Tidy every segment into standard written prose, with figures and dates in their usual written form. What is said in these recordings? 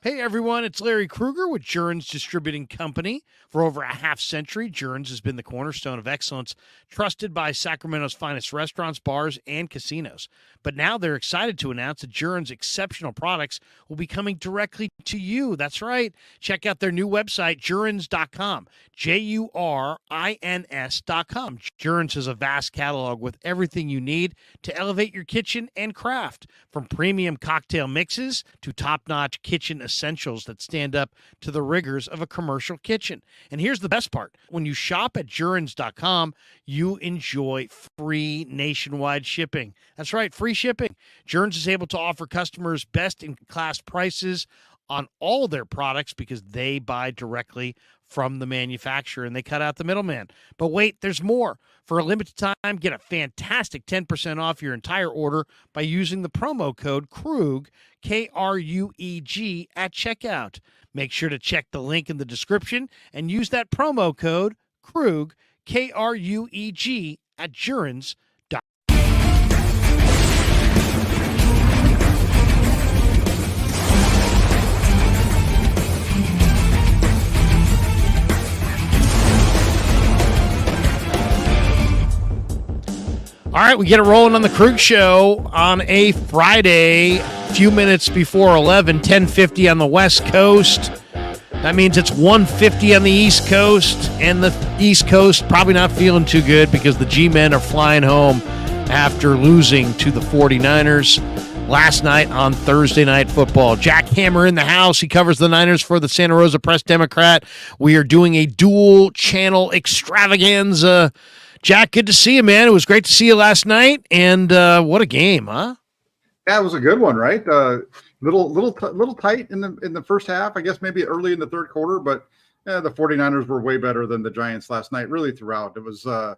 Hey everyone, it's Larry Krueger with Jern's Distributing Company. For over a half century, Jern's has been the cornerstone of excellence, trusted by Sacramento's finest restaurants, bars, and casinos. But now they're excited to announce that Jern's exceptional products will be coming directly to you. That's right. Check out their new website, jurins.com. Jurins.com. Jern's has a vast catalog with everything you need to elevate your kitchen and craft, from premium cocktail mixes to top-notch kitchen essentials that stand up to the rigors of a commercial kitchen. And here's the best part. When you shop at jurins.com, you enjoy free nationwide shipping. That's right, free shipping. Jurins is able to offer customers best-in-class prices on all their products because they buy directly from the manufacturer and they cut out the middleman. But wait, there's more. For a limited time, get a fantastic 10% off your entire order by using the promo code KRUEG, KRUEG, at checkout. Make sure to check the link in the description and use that promo code KRUEG, KRUEG, at Jurins. All right, we get it rolling on the Krug Show on a Friday, a few minutes before 11, 10:50 on the West Coast. That means it's 1:50 on the East Coast, and the East Coast probably not feeling too good because the G-men are flying home after losing to the 49ers last night on Thursday Night Football. Jack Hammer in the house. He covers the Niners for the Santa Rosa Press-Democrat. We are doing a dual-channel extravaganza. Jack, good to see you, man. It was great to see you last night, and what a game, huh? Yeah, it was a good one, right? Little tight in the first half, I guess maybe early in the third quarter, but the 49ers were way better than the Giants last night, really throughout. It was the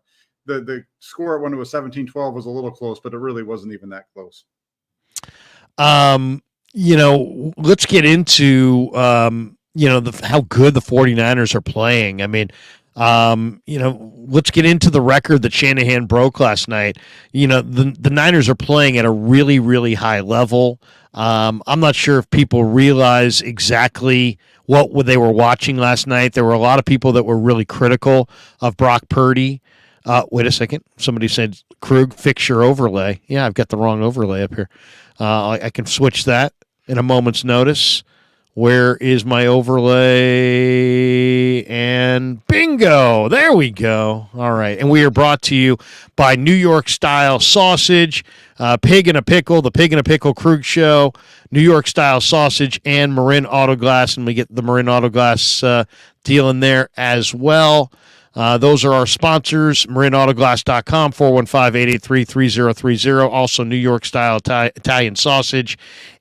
score when it was 17-12 was a little close, but it really wasn't even that close. Let's get into how good the 49ers are playing. I mean, let's get into the record that Shanahan broke last night. The Niners are playing at a really, really high level. I'm not sure if people realize exactly what they were watching last night. There were a lot of people that were really critical of Brock Purdy. Wait a second. Somebody said, Krug, fix your overlay. Yeah, I've got the wrong overlay up here. I can switch that in a moment's notice. Where is my overlay? And bingo! There we go. All right. And we are brought to you by New York Style Sausage, Pig in a Pickle, the Pig in a Pickle Krug Show, New York Style Sausage, and Marin Auto Glass. And we get the Marin Auto Glass deal in there as well. Those are our sponsors, marinautoglass.com, 415-883-3030. Also, New York Style Italian Sausage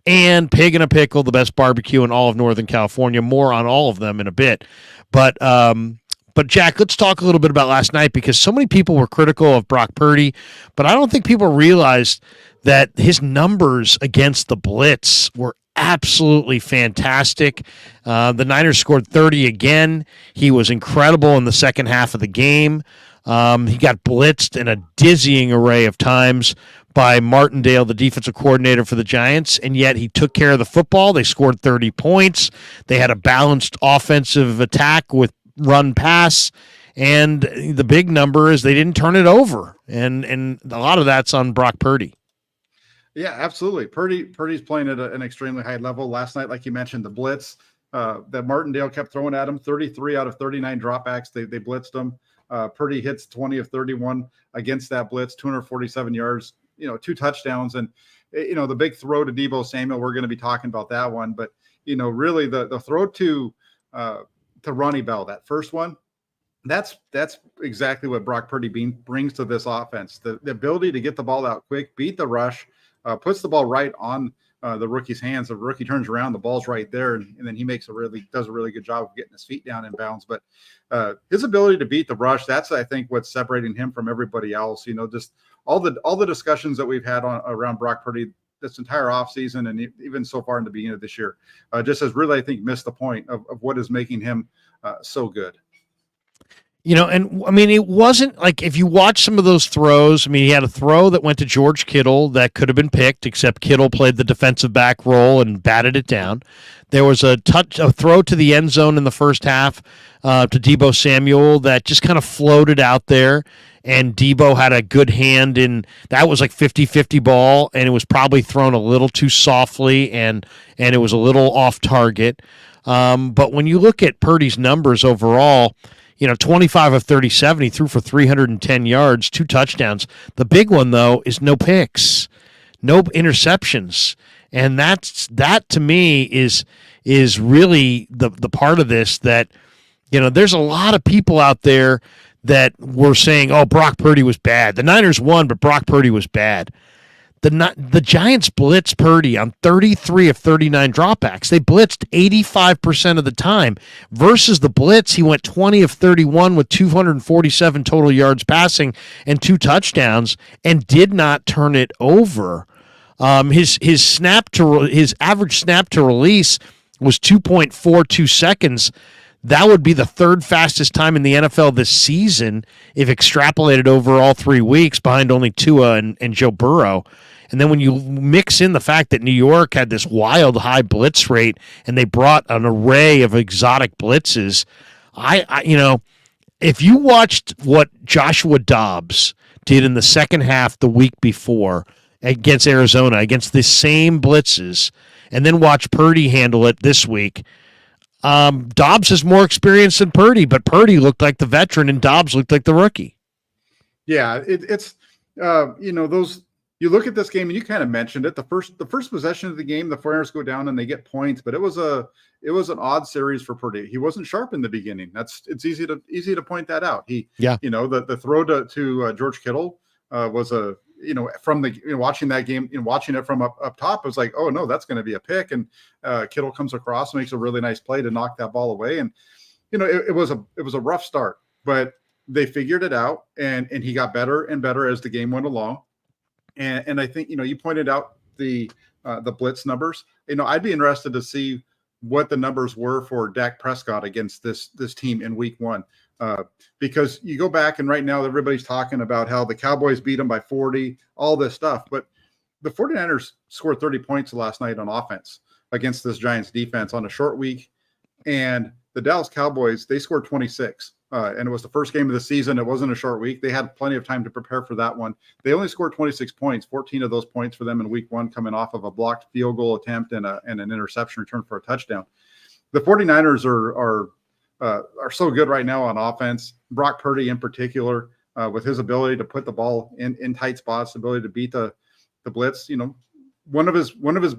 and Pig in a Pickle, the best barbecue in all of Northern California. More on all of them in a bit. But Jack, let's talk a little bit about last night because so many people were critical of Brock Purdy, but I don't think people realized that his numbers against the blitz were absolutely fantastic. The Niners scored 30 again. He was incredible in the second half of the game. He got blitzed in a dizzying array of times by Martindale, the defensive coordinator for the Giants, and yet he took care of the football. They scored 30 points. They had a balanced offensive attack with run-pass, and the big number is they didn't turn it over, and a lot of that's on Brock Purdy. Yeah, absolutely. Purdy's playing at an extremely high level. Last night, like you mentioned, the blitz that Martindale kept throwing at him, 33 out of 39 dropbacks. They blitzed him. Purdy hits 20 of 31 against that blitz, 247 yards, 2 touchdowns. And, the big throw to Deebo Samuel, we're going to be talking about that one. But, really the throw to Ronnie Bell, that first one, that's exactly what Brock Purdy brings to this offense. The ability to get the ball out quick, beat the rush, puts the ball right on the rookie's hands. The rookie turns around, the ball's right there, and then he does a really good job of getting his feet down in bounds. But his ability to beat the rush, that's I think what's separating him from everybody else. Just all the discussions that we've had around Brock Purdy this entire offseason and even so far in the beginning of this year, just has really, I think, missed the point of what is making him so good. And I mean, it wasn't like if you watch some of those throws, I mean, he had a throw that went to George Kittle that could have been picked, except Kittle played the defensive back role and batted it down. There was a throw to the end zone in the first half to Deebo Samuel that just kind of floated out there, and Deebo had a good hand in that. Was like 50-50 ball, and it was probably thrown a little too softly, and it was a little off target. But when you look at Purdy's numbers overall, 25 of 37, he threw for 310 yards, 2 touchdowns. The big one, though, is no picks, no interceptions. And that to me is really the part of this that, there's a lot of people out there that were saying, oh, Brock Purdy was bad. The Niners won, but Brock Purdy was bad. The Giants blitzed Purdy on 33 of 39 dropbacks. They blitzed 85% of the time. Versus the blitz, he went 20 of 31 with 247 total yards passing and 2 touchdowns and did not turn it over. His average snap to release was 2.42 seconds. That would be the 3rd fastest time in the NFL this season if extrapolated over all 3 weeks, behind only Tua and Joe Burrow. And then when you mix in the fact that New York had this wild high blitz rate and they brought an array of exotic blitzes, if you watched what Joshua Dobbs did in the second half the week before against Arizona, against the same blitzes, and then watch Purdy handle it this week, Dobbs has more experience than Purdy, but Purdy looked like the veteran and Dobbs looked like the rookie. Yeah, it's those. You look at this game, and you kind of mentioned it. The first possession of the game, the 49ers go down and they get points, but it was an odd series for Purdy. He wasn't sharp in the beginning. It's easy to point that out. The throw to George Kittle was from the watching that game, watching it from up top, it was like, oh no, that's going to be a pick, and Kittle comes across and makes a really nice play to knock that ball away, and it was a rough start, but they figured it out, and he got better and better as the game went along. And I think, you pointed out the blitz numbers. I'd be interested to see what the numbers were for Dak Prescott against this team in week 1. Because you go back, and right now everybody's talking about how the Cowboys beat them by 40, all this stuff. But the 49ers scored 30 points last night on offense against this Giants defense on a short week. And the Dallas Cowboys, they scored 26. And it was the first game of the season. It wasn't a short week. They had plenty of time to prepare for that one. They only scored 26 points, 14 of those points for them in week 1, coming off of a blocked field goal attempt and an interception return for a touchdown. The 49ers are so good right now on offense. Brock Purdy in particular, with his ability to put the ball in tight spots, ability to beat the blitz. One of his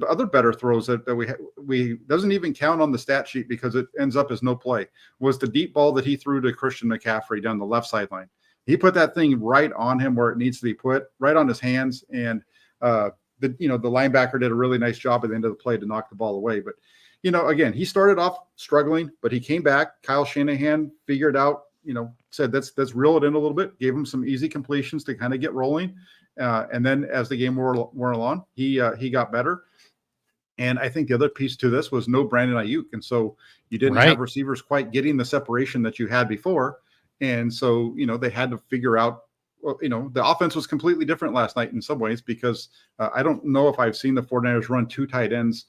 other better throws that we doesn't even count on the stat sheet because it ends up as no play, was the deep ball that he threw to Christian McCaffrey down the left sideline. He put that thing right on him where it needs to be put, right on his hands, and the linebacker did a really nice job at the end of the play to knock the ball away. But again, he started off struggling, but he came back. Kyle Shanahan figured out, said let's reel it in a little bit, gave him some easy completions to kind of get rolling. And then as the game wore along, he got better. And I think the other piece to this was no Brandon Ayuk. And so you didn't have receivers quite getting the separation that you had before. And so, they had to figure out, the offense was completely different last night in some ways, because I don't know if I've seen the 49ers run 2 tight ends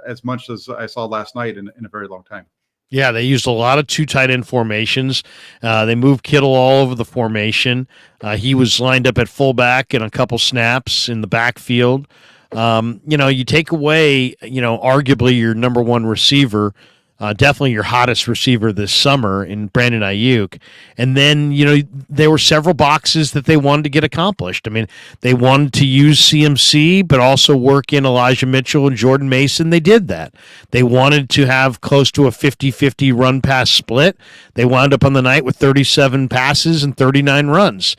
as much as I saw last night in a very long time. Yeah, they used a lot of 2 tight end formations. They moved Kittle all over the formation. He was lined up at fullback in a couple snaps in the backfield. You take away, arguably your number 1 receiver, definitely your hottest receiver this summer in Brandon Ayuk. And then, there were several boxes that they wanted to get accomplished. I mean, they wanted to use CMC, but also work in Elijah Mitchell and Jordan Mason. They did that. They wanted to have close to a 50-50 run-pass split. They wound up on the night with 37 passes and 39 runs.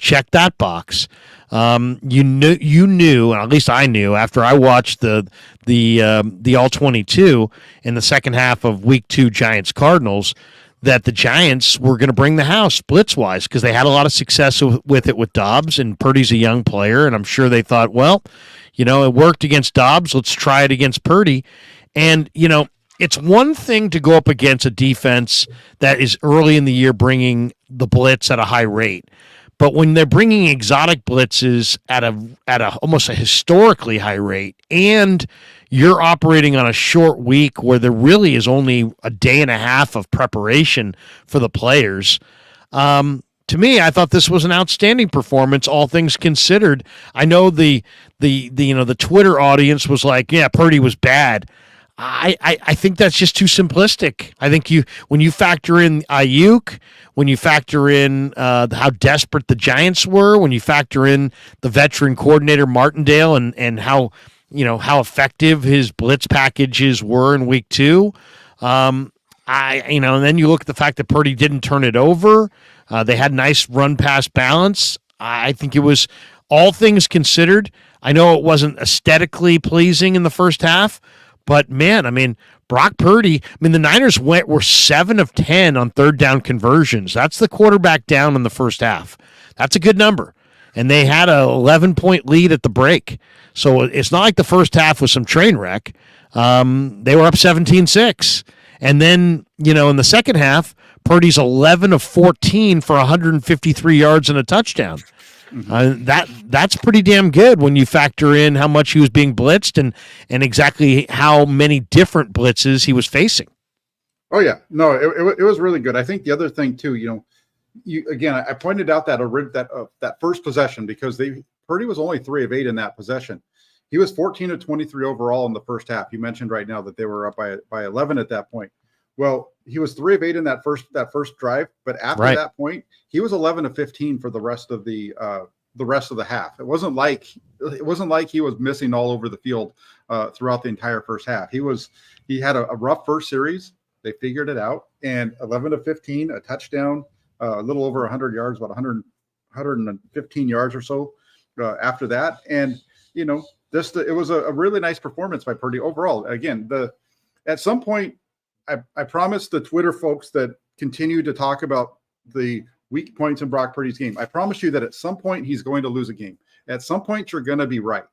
Check that box. You knew, and at least I knew after I watched the all 22 in the second half of week 2 Giants Cardinals, that the Giants were going to bring the house blitz wise, because they had a lot of success with it with Dobbs, and Purdy's a young player, and I'm sure they thought, well, it worked against Dobbs, let's try it against Purdy. And it's one thing to go up against a defense that is early in the year bringing the blitz at a high rate. But when they're bringing exotic blitzes at a almost a historically high rate, and you're operating on a short week where there really is only a day and a half of preparation for the players, to me, I thought this was an outstanding performance, all things considered. I know the Twitter audience was like, "Yeah, Purdy was bad." I think that's just too simplistic. I think when you factor in Ayuk, when you factor in how desperate the Giants were, when you factor in the veteran coordinator Martindale and how effective his blitz packages were in week 2, and then you look at the fact that Purdy didn't turn it over. They had nice run pass balance. I think it was, all things considered. I know it wasn't aesthetically pleasing in the first half. But, man, I mean, Brock Purdy, the Niners were 7 of 10 on third down conversions. That's the quarterback down in the first half. That's a good number. And they had a 11-point lead at the break. So it's not like the first half was some train wreck. They were up 17-6. And then, in the second half, Purdy's 11 of 14 for 153 yards and a touchdown. That's pretty damn good when you factor in how much he was being blitzed and exactly how many different blitzes he was facing. Oh yeah, no, it was really good. I think the other thing too, I pointed out that first possession because Purdy was only 3 of 8 in that possession. He was 14 of 23 overall in the first half. You mentioned right now that they were up by 11 at that point. Well, he was 3 of 8 in that first drive, but after that point, he was 11 of 15 for the rest of the half. It wasn't like he was missing all over the field throughout the entire first half. He had a rough first series. They figured it out, and 11 of 15, a touchdown, a little over 100 yards, about 115 yards or so after that. And it was a really nice performance by Purdy overall. Again, at some point, I promise the Twitter folks that continue to talk about the weak points in Brock Purdy's game, I promise you that at some point he's going to lose a game. At some point you're going to be right.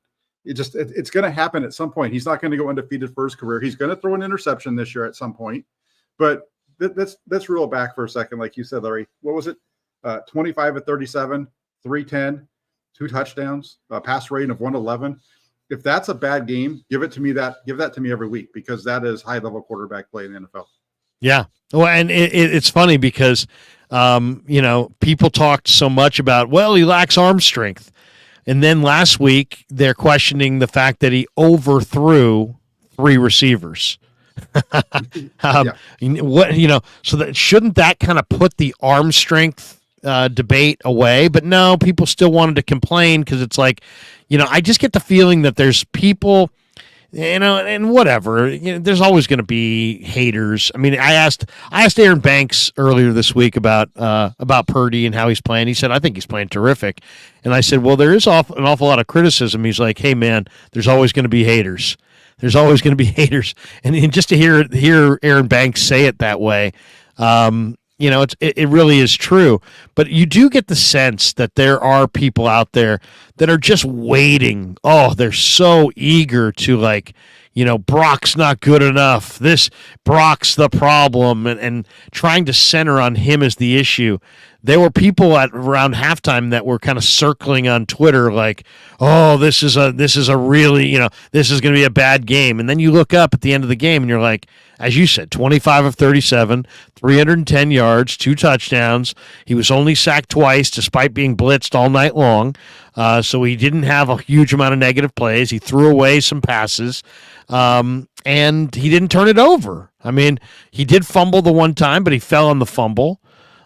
It's going to happen at some point. He's not going to go undefeated for his career. He's going to throw an interception this year at some point. But let's reel it back for a second. Like you said, Larry, what was it? 25 of 37, 310, 2 touchdowns, a pass rating of 111. If that's a bad game, give that to me every week, because that is high-level quarterback play in the NFL. Yeah. Well, and it's funny because, people talked so much about, well, he lacks arm strength. And then last week, they're questioning the fact that he overthrew 3 receivers. So shouldn't that kind of put the arm strength debate away? But no, people still wanted to complain because it's like, I just get the feeling that there's people, and whatever, there's always going to be haters. I mean, I asked Aaron Banks earlier this week about Purdy and how he's playing. He said, I think he's playing terrific. And I said, well, there is an awful lot of criticism. He's like, hey man, there's always going to be haters. There's always going to be haters. And just to hear Aaron Banks say it that way, it really is true. But you do get the sense that there are people out there that are just waiting. Oh, they're so eager to Brock's not good enough. Brock's the problem, and trying to center on him as the issue. There were people around halftime that were kind of circling on Twitter like, oh, this is a really, this is going to be a bad game. And then you look up at the end of the game and you're like, as you said, 25 of 37, 310 yards, 2 touchdowns. He was only sacked twice despite being blitzed all night long. So he didn't have a huge amount of negative plays. He threw away some passes, and he didn't turn it over. I mean, he did fumble the one time, but he fell on the fumble.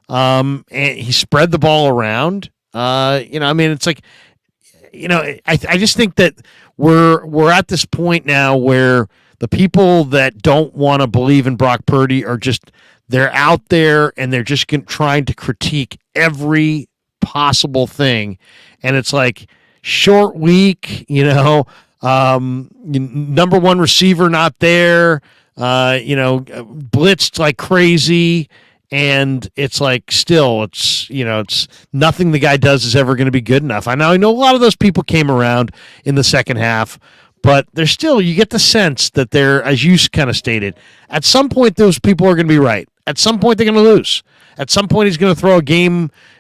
And he spread the ball around. It's like, I just think that we're at this point now where the people that don't want to believe in Brock Purdy they're out there and they're just trying to critique every possible thing. And it's like, short week, number one receiver not there, blitzed like crazy. And it's like, still, it's nothing the guy does is ever going to be good enough. I know a lot of those people came around in the second half, but there's still, you get the sense that they're, as you kind of stated, at some point those people are going to be right. At some point they're going to lose. At some point, he's going to throw a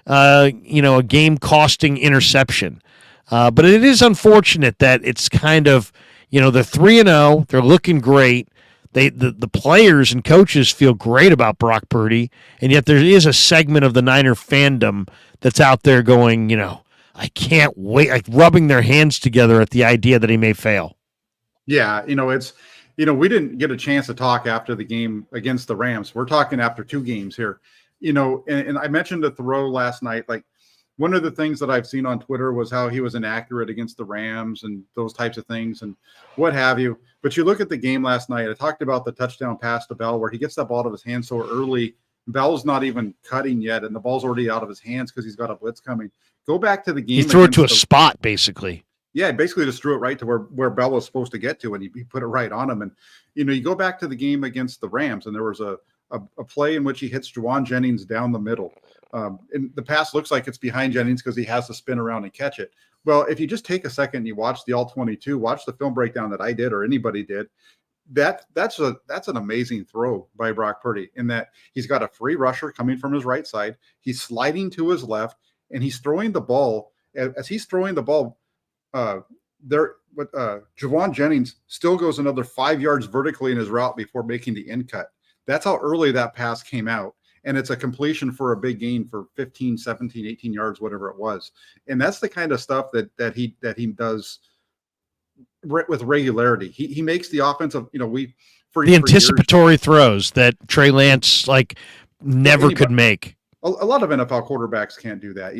a game costing interception. But it is unfortunate that it's kind of, they're 3-0. They're looking great. The players and coaches feel great about Brock Purdy, and yet there is a segment of the Niner fandom that's out there going, I can't wait, like rubbing their hands together at the idea that he may fail. Yeah, it's we didn't get a chance to talk after the game against the Rams. We're talking after 2 games here. And I mentioned the throw last night. Like, one of the things that I've seen on Twitter was how he was inaccurate against the Rams and those types of things and what have you. But you look at the game last night, I talked about the touchdown pass to Bell where he gets that ball out of his hands so early. Bell's not even cutting yet, and the ball's already out of his hands because he's got a blitz coming. Go back to the game. He threw it to a spot, basically. Yeah, basically just threw it right to where Bell was supposed to get to, and he put it right on him. And, you go back to the game against the Rams, and there was a play in which he hits Javon Jennings down the middle. And the pass looks like it's behind Jennings because he has to spin around and catch it. Well, if you just take a second and you watch the All-22, watch the film breakdown that I did or anybody did, that's an amazing throw by Brock Purdy in that he's got a free rusher coming from his right side. He's sliding to his left, and he's throwing the ball. As he's throwing the ball, Javon Jennings still goes another 5 yards vertically in his route before making the end cut. That's how early that pass came out. And it's a completion for a big gain for 15, 17, 18 yards, whatever it was. And that's the kind of stuff that he does with regularity. He makes the offensive, for anticipatory years, throws that Trey Lance never could make. A lot of NFL quarterbacks can't do that.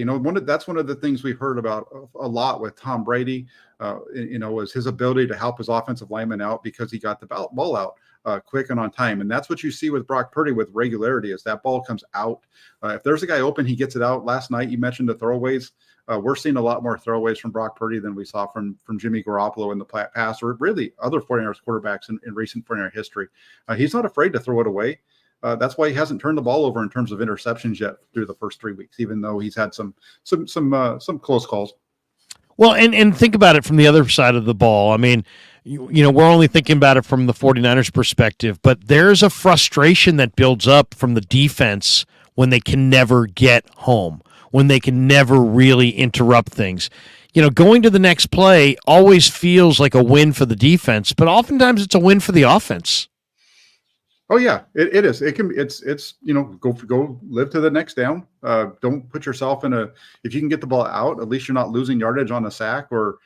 That's one of the things we've heard about a lot with Tom Brady, was his ability to help his offensive lineman out because he got the ball out quick and on time. And that's what you see with Brock Purdy with regularity is that ball comes out. If there's a guy open, he gets it out. Last night, you mentioned the throwaways. We're seeing a lot more throwaways from Brock Purdy than we saw from Jimmy Garoppolo in the past or really other 49ers quarterbacks in recent 49er history. He's not afraid to throw it away. That's why he hasn't turned the ball over in terms of interceptions yet through the first 3 weeks, even though he's had some close calls. Well, and think about it from the other side of the ball. I mean, we're only thinking about it from the 49ers perspective, but there's a frustration that builds up from the defense when they can never get home, when they can never really interrupt things. Going to the next play always feels like a win for the defense, but oftentimes it's a win for the offense. Oh yeah, it is. It can. It's go live to the next down. Don't put yourself if you can get the ball out, at least you're not losing yardage on a sack or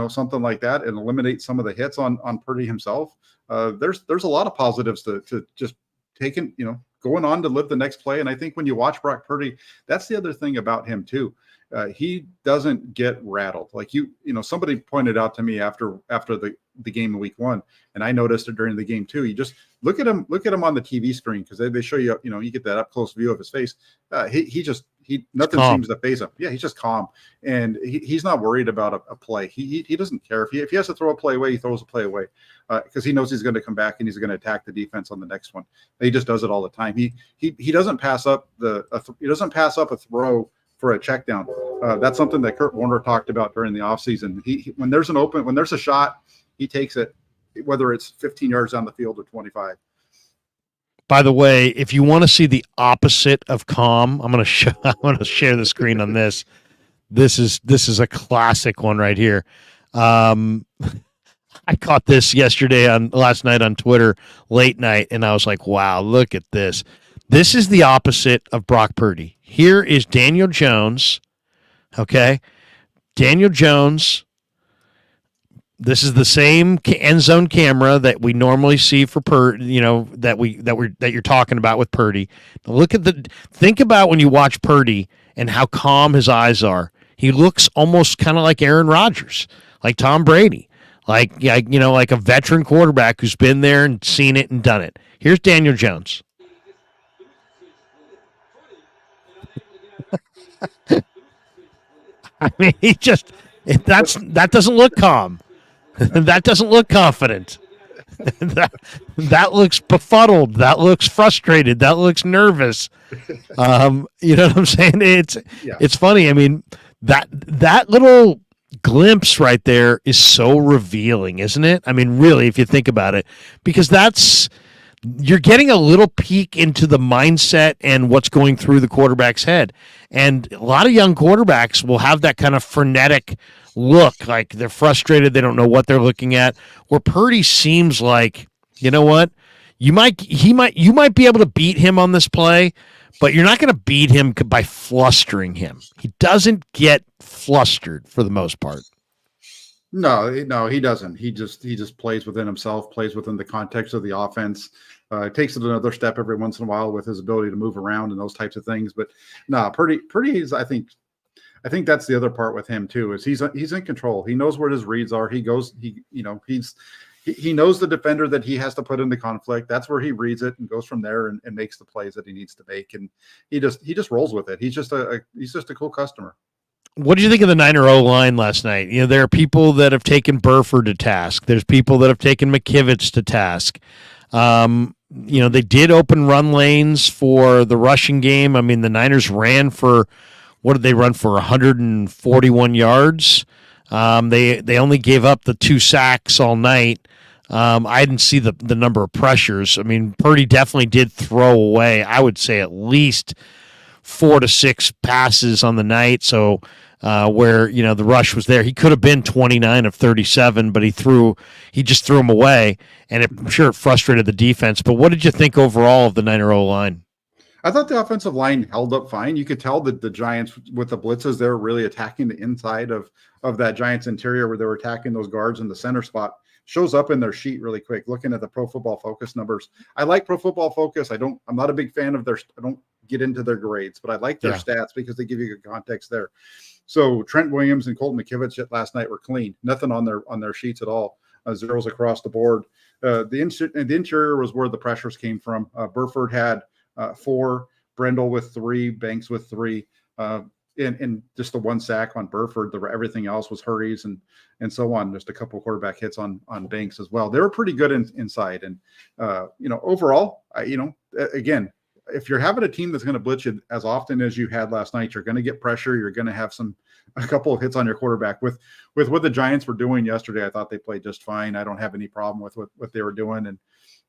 something like that, and eliminate some of the hits on Purdy himself. There's a lot of positives to just taking going on to live the next play. And I think when you watch Brock Purdy, that's the other thing about him too. He doesn't get rattled. Like somebody pointed out to me after the game in week 1, and I noticed it during the game too. You just look at him on the TV screen because they show you, you get that up close view of his face. Nothing seems to faze him. Yeah, he's just calm, and he's not worried about a play. He doesn't care if he has to throw a play away, he throws a play away because he knows he's going to come back and he's going to attack the defense on the next one. He just does it all the time. He doesn't pass up a throw for a check down. That's something that Kurt Warner talked about during the offseason. When there's a shot, he takes it, whether it's 15 yards down the field or 25. By the way, if you want to see the opposite of calm, I'm going to share the screen on this. This is a classic one right here. I caught this last night on Twitter late night, and I was like, wow, look at this. This is the opposite of Brock Purdy. Here is Daniel Jones. Okay. Daniel Jones. This is the same end zone camera that we normally see for Purdy, that you're talking about with Purdy. Think about when you watch Purdy and how calm his eyes are. He looks almost kind of like Aaron Rodgers, like Tom Brady, like a veteran quarterback who's been there and seen it and done it. Here's Daniel Jones. I mean, that doesn't look calm. That doesn't look confident. that looks befuddled. That looks frustrated. That looks nervous. You know what I'm saying? It's funny. I mean, that little glimpse right there is so revealing, isn't it? I mean, really, if you think about it, because that's you're getting a little peek into the mindset and what's going through the quarterback's head. And a lot of young quarterbacks will have that kind of frenetic look, like they're frustrated, they don't know what they're looking at. Where Purdy seems like, you know what? You might be able to beat him on this play, but you're not going to beat him by flustering him. He doesn't get flustered for the most part. No, he doesn't. He just plays within himself, plays within the context of the offense. Takes it another step every once in a while with his ability to move around and those types of things. But no, Purdy is, I think that's the other part with him too, is he's in control. He knows where his reads are. He knows the defender that he has to put into conflict. That's where he reads it and goes from there and makes the plays that he needs to make. And he just rolls with it. He's just a cool customer. What did you think of the Niner O-line last night? You know, there are people that have taken Burford to task. There's people that have taken McKivitz to task. You know, they did open run lanes for the rushing game. I mean, the Niners ran for, what did they run for, 141 yards? They only gave up the 2 sacks all night. I didn't see the number of pressures. I mean, Purdy definitely did throw away, I would say, at least 4 to 6 passes on the night. So where, you know, the rush was there, he could have been 29 of 37, but he just threw them away, and I'm sure it frustrated the defense. But what did you think overall of the Niner O-line? I thought the offensive line held up fine. You could tell that the Giants, with the blitzes, they were really attacking the inside of that Giants interior, where they were attacking those guards in the center spot. Shows up in their sheet really quick. Looking at the Pro Football Focus numbers, I like Pro Football Focus. I'm not a big fan of I don't get into their grades, but I like their stats because they give you good context there. So Trent Williams and Colton McKivitz last night were clean. Nothing on their sheets at all. Zeros across the board. The interior was where the pressures came from. Burford had 4, Brendel with 3, Banks with 3. In just the 1 sack on Burford, everything else was hurries and so on. Just a couple of quarterback hits on Banks as well. They were pretty good inside. And overall, again, if you're having a team that's going to blitz you as often as you had last night, you're going to get pressure. You're going to have a couple of hits on your quarterback. With what the Giants were doing yesterday, I thought they played just fine. I don't have any problem with what they were doing. And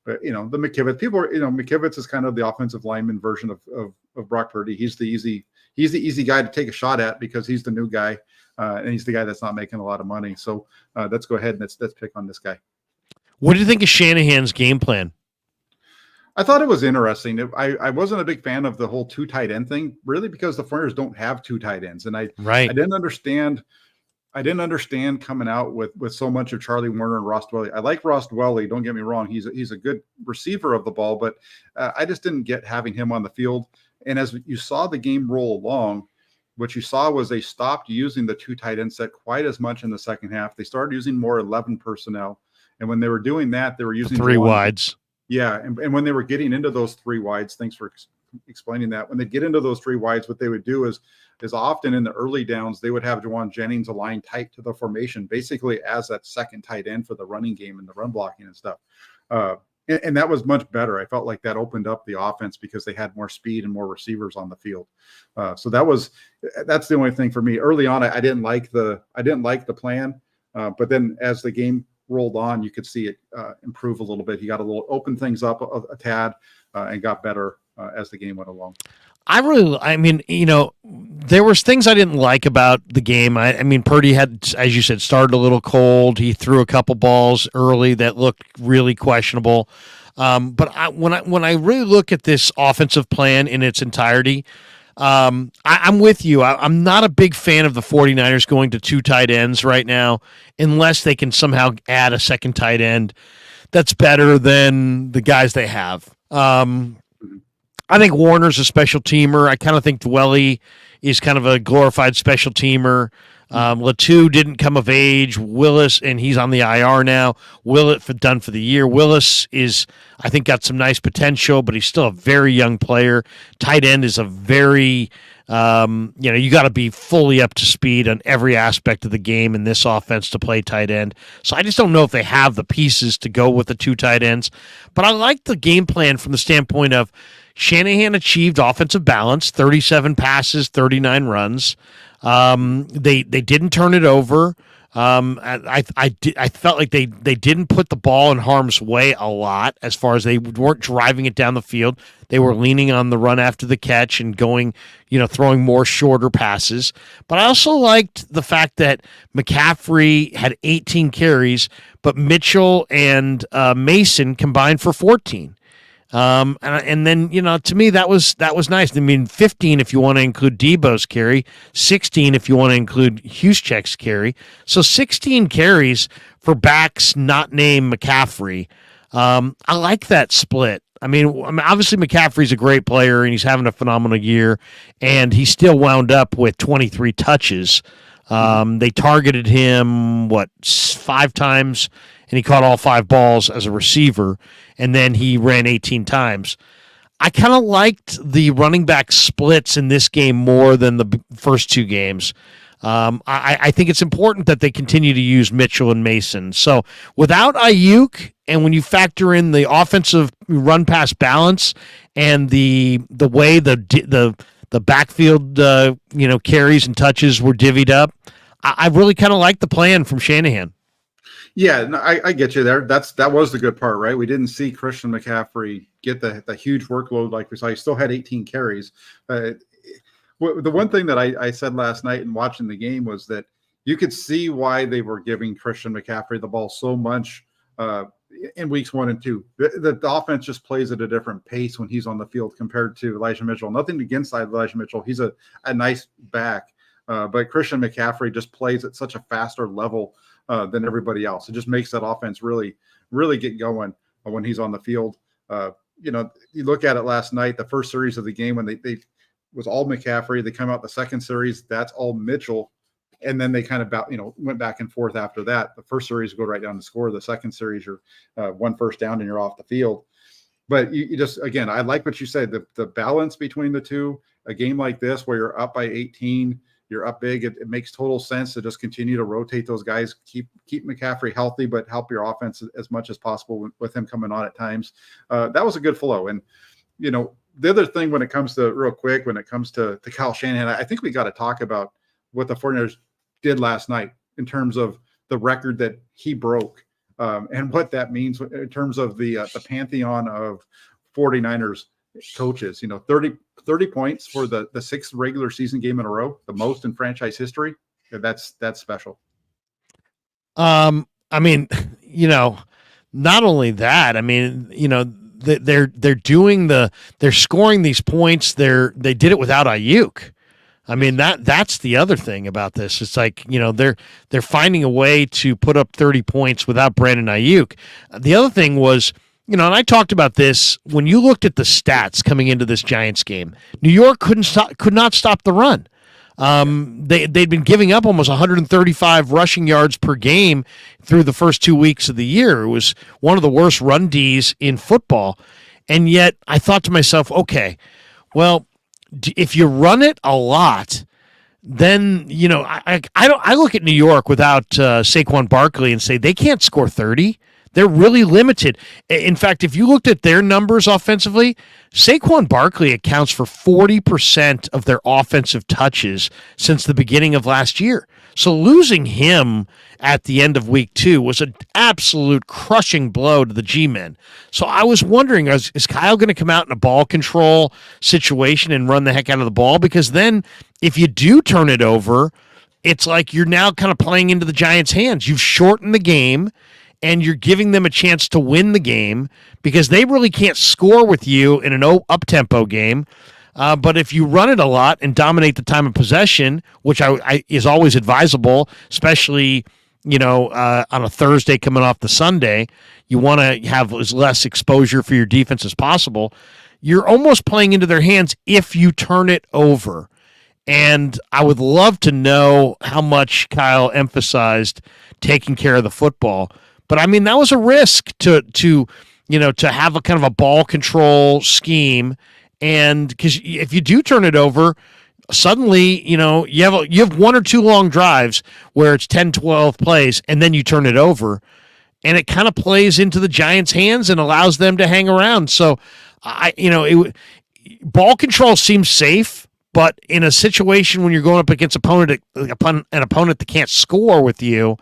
the McKivitz, McKivitz is kind of the offensive lineman version of Brock Purdy. He's the easy guy to take a shot at because he's the new guy, and he's the guy that's not making a lot of money. So let's go ahead and let's pick on this guy. What do you think of Shanahan's game plan? I thought it was interesting. I wasn't a big fan of the whole 2 tight end thing, really, because the Flyers don't have 2 tight ends, and I didn't understand. I didn't understand coming out with so much of Charlie Warner and Ross Dwelly. I like Ross Dwelly. Don't get me wrong. He's a good receiver of the ball, but I just didn't get having him on the field. And as you saw the game roll along, what you saw was they stopped using the 2 tight end set quite as much in the second half. They started using more 11 personnel. And when they were doing that, they were using 3 wides. Yeah. And when they were getting into those 3 wides, thanks for explaining that. When they get into those 3 wides, what they would do is often in the early downs, they would have Javon Jennings aligned tight to the formation, basically as that second tight end for the running game and the run blocking and stuff. And that was much better. I felt like that opened up the offense because they had more speed and more receivers on the field. So that's the only thing for me. Early on, I didn't like the plan, but then as the game rolled on, you could see it improve a little bit. He got open things up a tad and got better as the game went along. There was things I didn't like about the game. I mean, Purdy had, as you said, started a little cold. He threw a couple balls early that looked really questionable. But when I really look at this offensive plan in its entirety, I'm with you. I'm not a big fan of the 49ers going to 2 tight ends right now, unless they can somehow add a second tight end that's better than the guys they have. I think Warner's a special teamer. I kind of think Dwelly is kind of a glorified special teamer. Latu didn't come of age. Willis, and he's on the IR now. Willett done for the year. Willis is, I think, got some nice potential, but he's still a very young player. Tight end is a very, you got to be fully up to speed on every aspect of the game in this offense to play tight end. So I just don't know if they have the pieces to go with the 2 tight ends. But I like the game plan from the standpoint of Shanahan achieved offensive balance, 37 passes, 39 runs. They didn't turn it over. I felt like they didn't put the ball in harm's way a lot, as far as they weren't driving it down the field. They were leaning on the run after the catch and going, throwing more shorter passes. But I also liked the fact that McCaffrey had 18 carries, but Mitchell and Mason combined for 14. And then, to me, that was nice. I mean, 15 if you want to include Debo's carry, 16 if you want to include Juszczyk's carry. So 16 carries for backs not named McCaffrey. I like that split. I mean, obviously McCaffrey's a great player and he's having a phenomenal year, and he still wound up with 23 touches. They targeted him, 5 times, and he caught all 5 balls as a receiver, and then he ran 18 times. I kind of liked the running back splits in this game more than the first 2 games. I think it's important that they continue to use Mitchell and Mason. So without Ayuk, and when you factor in the offensive run-pass balance and the way the backfield carries and touches were divvied up, I really kind of like the plan from Shanahan. Yeah, no, I get you there. That was the good part, right? We didn't see Christian McCaffrey get the huge workload like we saw. He still had 18 carries. The one thing that I said last night in watching the game was that you could see why they were giving Christian McCaffrey the ball so much in weeks 1 and 2. The offense just plays at a different pace when he's on the field compared to Elijah Mitchell. Nothing against Elijah Mitchell. He's a nice back. But Christian McCaffrey just plays at such a faster level than everybody else. It just makes that offense really, really get going when he's on the field. You look at it last night, the first series of the game when they was all McCaffrey. They come out the second series, that's all Mitchell. And then they kind of went back and forth after that. The first series go right down to score. The second series, you're 1 first down and you're off the field. But you just, again, I like what you said, the balance between the two. A game like this where you're up by 18, you're up big, it makes total sense to just continue to rotate those guys, keep McCaffrey healthy, but help your offense as much as possible with him coming on at times. That was a good flow. And, the other thing when it comes to Kyle Shanahan, I think we got to talk about what the 49ers did last night in terms of the record that he broke and what that means in terms of the pantheon of 49ers coaches. 30 points for the 6th regular season game in a row, the most in franchise history. That's special. I mean, not only that, I mean, they're scoring these points. They did it without Ayuk. I mean, that's the other thing about this. It's like, they're finding a way to put up 30 points without Brandon Ayuk. The other thing was, and I talked about this when you looked at the stats coming into this Giants game. New York could not stop the run. They'd been giving up almost 135 rushing yards per game through the first 2 weeks of the year. It was one of the worst run Ds in football. And yet I thought to myself, okay, well, if you run it a lot, then, I look at New York without Saquon Barkley and say they can't score 30. They're really limited. In fact, if you looked at their numbers offensively, Saquon Barkley accounts for 40% of their offensive touches since the beginning of last year. So losing him at the end of week 2 was an absolute crushing blow to the G-men. So I was wondering, is Kyle going to come out in a ball control situation and run the heck out of the ball? Because then if you do turn it over, it's like you're now kind of playing into the Giants' hands. You've shortened the game, and you're giving them a chance to win the game because they really can't score with you in an up-tempo game. But if you run it a lot and dominate the time of possession, which is always advisable, especially on a Thursday coming off the Sunday, you want to have as less exposure for your defense as possible. You're almost playing into their hands if you turn it over. And I would love to know how much Kyle emphasized taking care of the football. But I mean, that was a risk to have a kind of a ball control scheme, and because if you do turn it over, suddenly you have 1 or 2 long drives where it's 10, 12 plays, and then you turn it over, and it kind of plays into the Giants' hands and allows them to hang around. So ball control seems safe, But in a situation when you're going up against an opponent that can't score with you,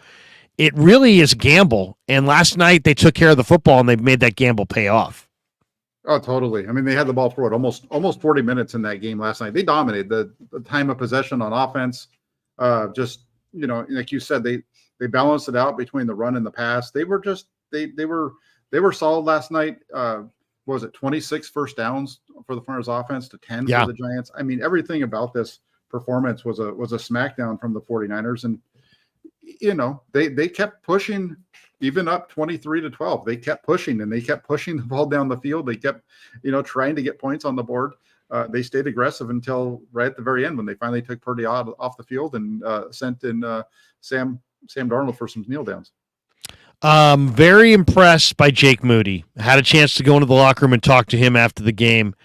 it really is a gamble. And last night they took care of the football and they've made that gamble pay off. Oh, totally. I mean, they had the ball for almost 40 minutes in that game last night. They dominated the time of possession on offense. Just, like you said, they balanced it out between the run and the pass. They were solid last night. What was it, 26 first downs for the Flyers offense to 10 for the Giants? I mean, everything about this performance was a smackdown from the 49ers. And, they kept pushing even up 23-12. They kept pushing and they kept pushing the ball down the field. They kept, trying to get points on the board. They stayed aggressive until right at the very end when they finally took Purdy off the field and sent in Sam Darnold for some kneel downs. Very impressed by Jake Moody. Had a chance to go into the locker room and talk to him after the game.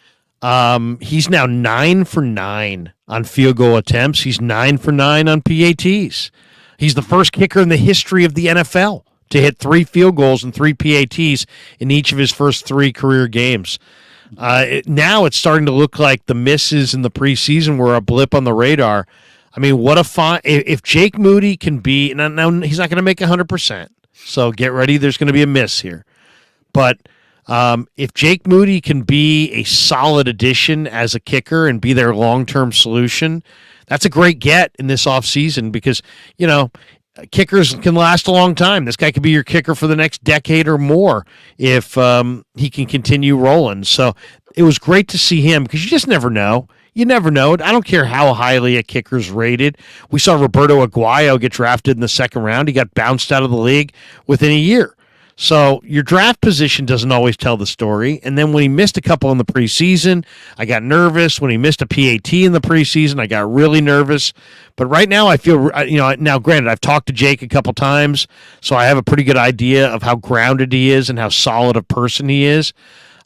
He's now 9 for 9 on field goal attempts. He's 9 for 9 on PATs. He's the first kicker in the history of the NFL to hit 3 field goals and 3 PATs in each of his first 3 career games. Now it's starting to look like the misses in the preseason were a blip on the radar. I mean, what a fine! If Jake Moody can be, now he's not going to make 100%, so get ready. There's going to be a miss here, but if Jake Moody can be a solid addition as a kicker and be their long-term solution, that's a great get in this offseason because, kickers can last a long time. This guy could be your kicker for the next decade or more if he can continue rolling. So it was great to see him because you just never know. You never know. I don't care how highly a kicker's rated. We saw Roberto Aguayo get drafted in the second round. He got bounced out of the league within a year. So your draft position doesn't always tell the story. And then when he missed a couple in the preseason, I got nervous. When he missed a PAT in the preseason, I got really nervous. But right now I feel, now granted, I've talked to Jake a couple times, so I have a pretty good idea of how grounded he is and how solid a person he is.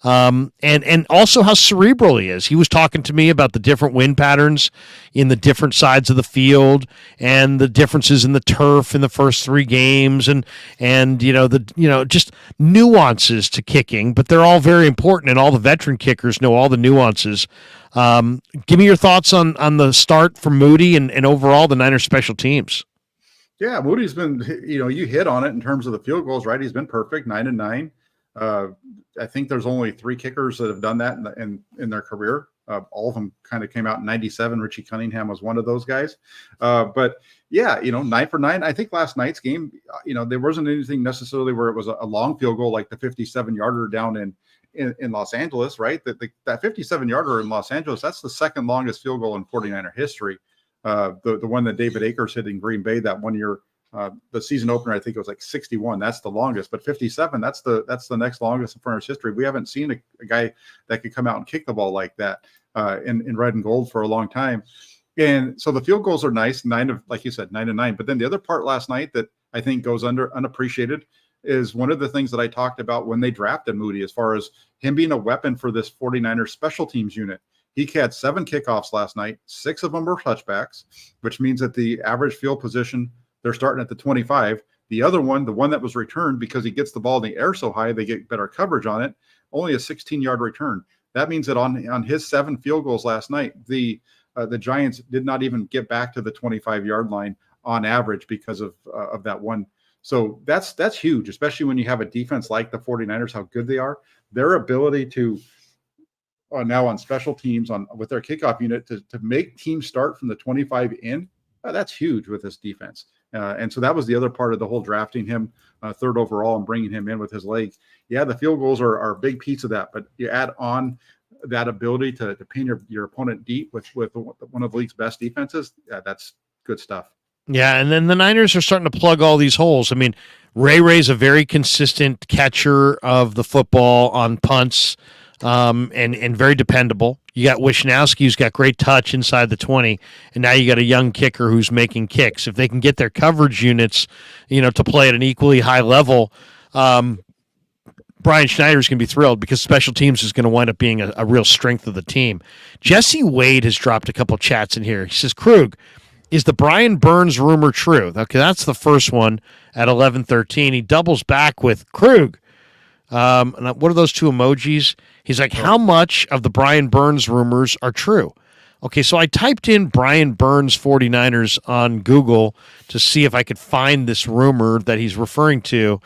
And also how cerebral he is. He was talking to me about the different wind patterns in the different sides of the field and the differences in the turf in the first 3 games and just nuances to kicking, but they're all very important and all the veteran kickers know all the nuances. Give me your thoughts on the start for Moody and overall the Niners special teams. Yeah, Moody's been, you hit on it in terms of the field goals, right? He's been perfect, 9-9. I think there's only 3 kickers that have done that in their career. All of them kind of came out in 97. Richie Cunningham was one of those guys. But yeah, 9 for 9. I think last night's game, there wasn't anything necessarily where it was a long field goal like the 57-yarder down in Los Angeles, right? That 57-yarder in Los Angeles, that's the second longest field goal in 49er history. The one that David Akers hit in Green Bay that one year. The season opener, I think it was like 61. That's the longest, but 57, that's the next longest in Flyers history. We haven't seen a guy that could come out and kick the ball like that in red and gold for a long time. And so the field goals are nice, like you said, 9-9. But then the other part last night that I think goes unappreciated is one of the things that I talked about when they drafted Moody, as far as him being a weapon for this 49ers special teams unit. He had 7 kickoffs last night. 6 of them were touchbacks, which means that the average field position, they're starting at the 25. The other one, the one that was returned because he gets the ball in the air so high, they get better coverage on it, only a 16-yard return. That means that on his 7 field goals last night, the Giants did not even get back to the 25-yard line on average because of that one. So that's huge, especially when you have a defense like the 49ers, how good they are. Their ability to now on special teams with their kickoff unit to make teams start from the 25 in, that's huge with this defense. And so that was the other part of the whole drafting him 3rd overall and bringing him in with his legs. Yeah, the field goals are a big piece of that, but you add on that ability to pin your opponent deep with one of the league's best defenses. Yeah, that's good stuff. Yeah, and then the Niners are starting to plug all these holes. I mean, Ray's a very consistent catcher of the football on punts. And very dependable. You got Wishnowski, who's got great touch inside the 20, and now you got a young kicker who's making kicks. If they can get their coverage units, to play at an equally high level, Brian Schneider's going to be thrilled because special teams is going to wind up being a real strength of the team. Jesse Wade has dropped a couple chats in here. He says, Krug, is the Brian Burns rumor true? Okay, that's the first one at 11:13. He doubles back with Krug. What are those 2 emojis? He's like, how much of the Brian Burns rumors are true? Okay, so I typed in Brian Burns 49ers on Google to see if I could find this rumor that he's referring to.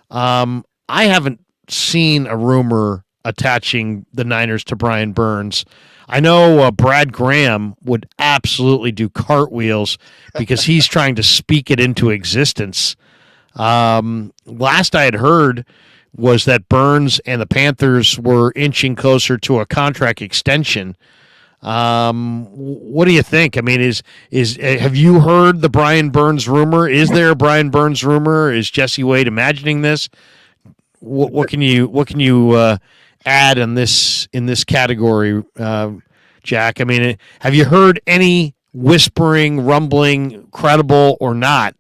I haven't seen a rumor attaching the Niners to Brian Burns. I know Brad Graham would absolutely do cartwheels because he's trying to speak it into existence. Last I had heard was that Burns and the Panthers were inching closer to a contract extension. What do you think? I mean, have you heard the Brian Burns rumor? Is there a Brian Burns rumor? Is Jesse Wade imagining this? What can you add in this category, Jack? I mean, have you heard any whispering, rumbling, credible or not,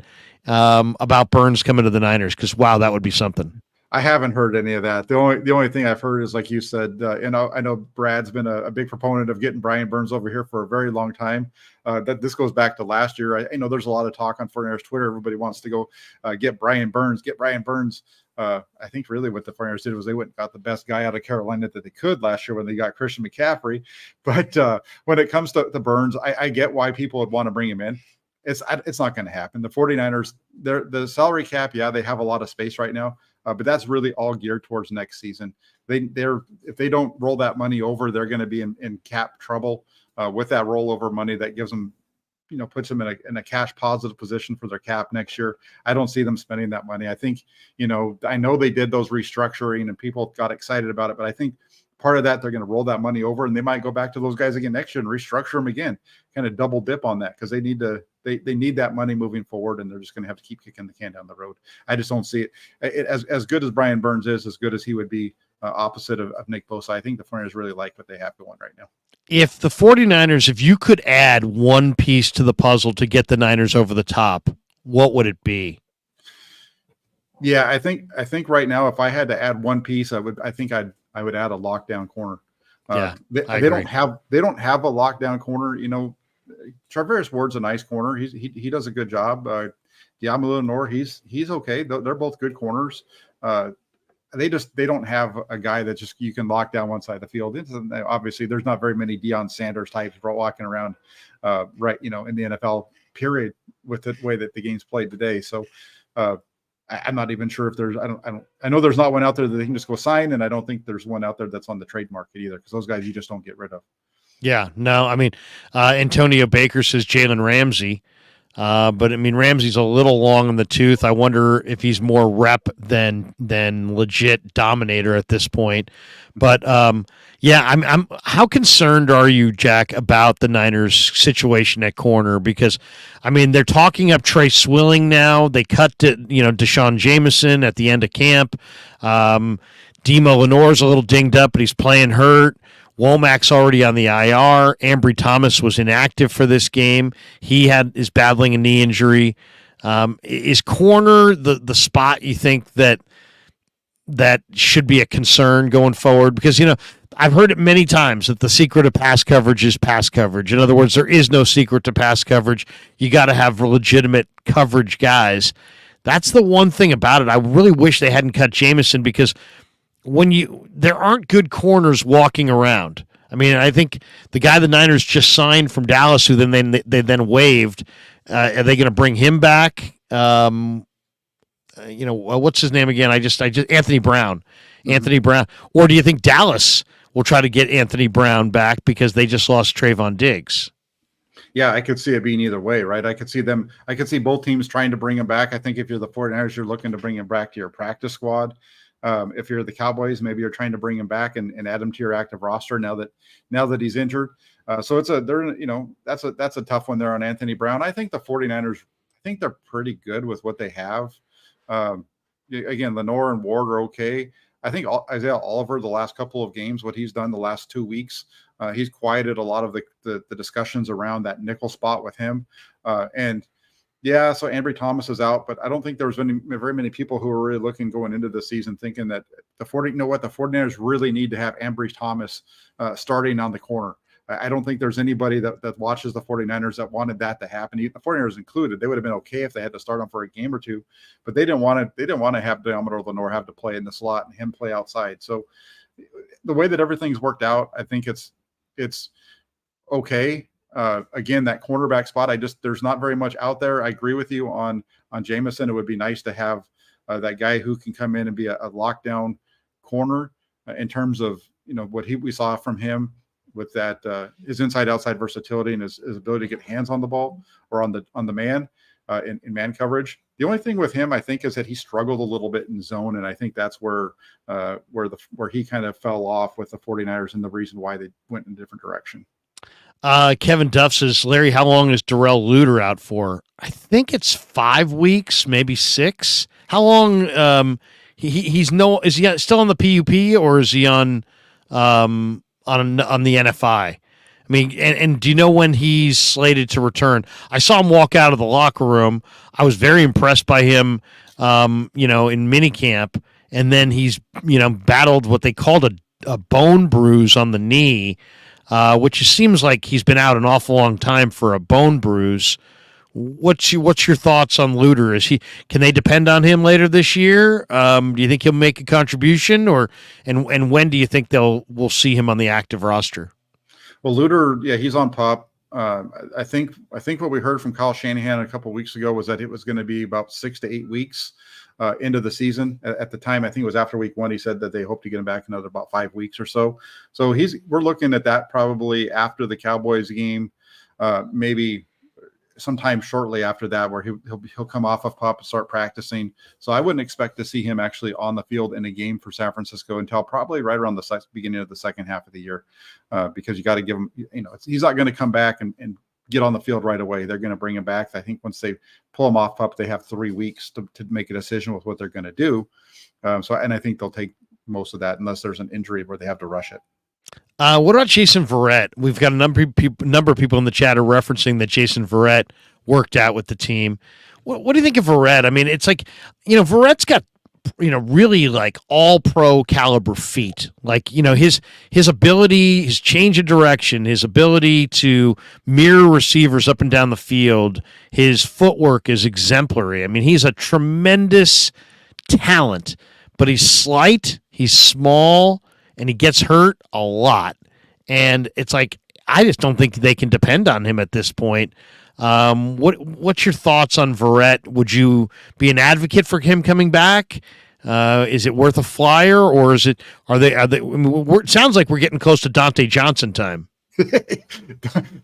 about Burns coming to the Niners? Because wow, that would be something. I haven't heard any of that. The only thing I've heard is, like you said, I know Brad's been a big proponent of getting Brian Burns over here for a very long time. That this goes back to last year. I know there's a lot of talk on 49ers Twitter. Everybody wants to go get Brian Burns. I think really what the 49ers did was they went and got the best guy out of Carolina that they could last year when they got Christian McCaffrey. But when it comes to Burns, I get why people would want to bring him in. It's not going to happen. The 49ers, the salary cap, yeah, they have a lot of space right now. But that's really all geared towards next season. If they don't roll that money over, they're going to be in cap trouble with that rollover money. That gives them, puts them in a cash positive position for their cap next year. I don't see them spending that money. I think, I know they did those restructuring and people got excited about it, but I think part of that, they're going to roll that money over and they might go back to those guys again next year and restructure them again, kind of double dip on that because they need that money moving forward and they're just going to have to keep kicking the can down the road. I just don't see it. As good as Brian Burns is, as good as he would be opposite of Nick Bosa, I think the 49ers really like what they have going right now. If the 49ers, if you could add one piece to the puzzle to get the Niners over the top, what would it be? Yeah, I think right now, if I had to add one piece, I would add a lockdown corner. They don't have a lockdown corner. Travis Ward's a nice corner. He does a good job. Diamo Lenore, he's okay. They're both good corners. They don't have a guy that just you can lock down one side of the field. Obviously, there's not very many Deion Sanders types walking around, in the NFL period with the way that the game's played today. So I'm not even sure if there's. I know there's not one out there that they can just go sign, and I don't think there's one out there that's on the trade market either because those guys you just don't get rid of. Yeah, no, I mean, Antonio Baker says Jalen Ramsey. But I mean, Ramsey's a little long in the tooth. I wonder if he's more rep than legit dominator at this point. But yeah, I'm. How concerned are you, Jack, about the Niners' situation at corner? Because I mean, they're talking up Trey Swilling now. They cut Deshaun Jameson at the end of camp. Demo Lenore's a little dinged up, but he's playing hurt. Womack's already on the IR. Ambry Thomas was inactive for this game. He is battling a knee injury. Is corner the spot you think that should be a concern going forward? Because, I've heard it many times that the secret of pass coverage is pass coverage. In other words, there is no secret to pass coverage. You got to have legitimate coverage guys. That's the one thing about it. I really wish they hadn't cut Jameson because there aren't good corners walking around. I mean, I think the guy the Niners just signed from Dallas, who they then waived, are they going to bring him back? What's his name again? I just Anthony Brown. Mm-hmm. Anthony Brown. Or do you think Dallas will try to get Anthony Brown back because they just lost Trayvon Diggs? Yeah, I could see it being either way, right? I could see both teams trying to bring him back. I think if you're the 49ers, you're looking to bring him back to your practice squad. If you're the Cowboys, maybe you're trying to bring him back and add him to your active roster now that he's injured. So that's a tough one there on Anthony Brown. I think the 49ers, they're pretty good with what they have. Again, Lenore and Ward are okay. I think Isaiah Oliver, the last couple of games, what he's done the last 2 weeks, he's quieted a lot of the discussions around that nickel spot with him. Yeah, so Ambry Thomas is out, but I don't think there was very many people who were really looking going into the season thinking that the 49ers really need to have Ambry Thomas starting on the corner. I don't think there's anybody that watches the 49ers that wanted that to happen. The 49ers included. They would have been okay if they had to start him for a game or two, but they didn't want to have Diamo Lenore have to play in the slot and him play outside. So the way that everything's worked out, I think it's okay. Again, that cornerback spot, there's not very much out there. I agree with you on Jamison. It would be nice to have that guy who can come in and be a lockdown corner in terms of, what we saw from him with that his inside outside versatility and his ability to get hands on the ball or on the man in man coverage. The only thing with him, I think, is that he struggled a little bit in zone, and I think that's where he kind of fell off with the 49ers and the reason why they went in a different direction. Kevin Duff says, Larry, how long is Darrell Luter out for? I think it's 5 weeks, maybe 6. How long? Is he still on the PUP or is he on the NFI? I mean, and do you know when he's slated to return? I saw him walk out of the locker room. I was very impressed by him, in minicamp, and then he's, battled what they called a bone bruise on the knee, which seems like he's been out an awful long time for a bone bruise. What's your thoughts on Luter? Can they depend on him later this year? Do you think he'll make a contribution, and when do you think we'll see him on the active roster? Well, Luter, yeah, he's on PUP. I think what we heard from Kyle Shanahan a couple of weeks ago was that it was going to be about 6 to 8 weeks into the season. At the time, I think it was after week 1, he said that they hope to get him back another about 5 weeks or so. So we're looking at that probably after the Cowboys game, maybe sometime shortly after that, where he'll come off of PUP and start practicing. So I wouldn't expect to see him actually on the field in a game for San Francisco until probably right around the beginning of the second half of the year, because you got to give him, he's not going to come back and get on the field right away. They're going to bring him back. I think once they pull him off PUP, they have 3 weeks to make a decision with what they're going to do. And I think they'll take most of that unless there's an injury where they have to rush it. What about Jason Verrett? We've got a number of people in the chat are referencing that Jason Verrett worked out with the team. What do you think of Verrett? I mean, it's like, Verrett's got, really like all pro caliber feet. Like, his ability, his change of direction, his ability to mirror receivers up and down the field, his footwork is exemplary. I mean, he's a tremendous talent, but he's slight, he's small, and he gets hurt a lot. And it's like, I just don't think they can depend on him at this point. What's your thoughts on Verrett? Would you be an advocate for him coming back? Is it worth a flyer, or are they? It sounds like we're getting close to Dante Johnson time.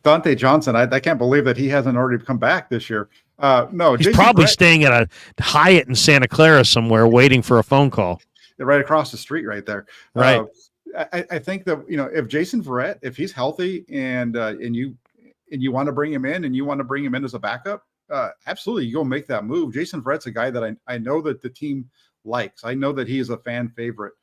Dante Johnson, I can't believe that he hasn't already come back this year. No, he's probably staying at a Hyatt in Santa Clara somewhere, waiting for a phone call. Right across the street, right there. Right. I think that if Jason Verrett, if he's healthy and you want to bring him in and you want to bring him in as a backup, absolutely, you go make that move. Jason Verrett's a guy that I know that the team likes. I know that he is a fan favorite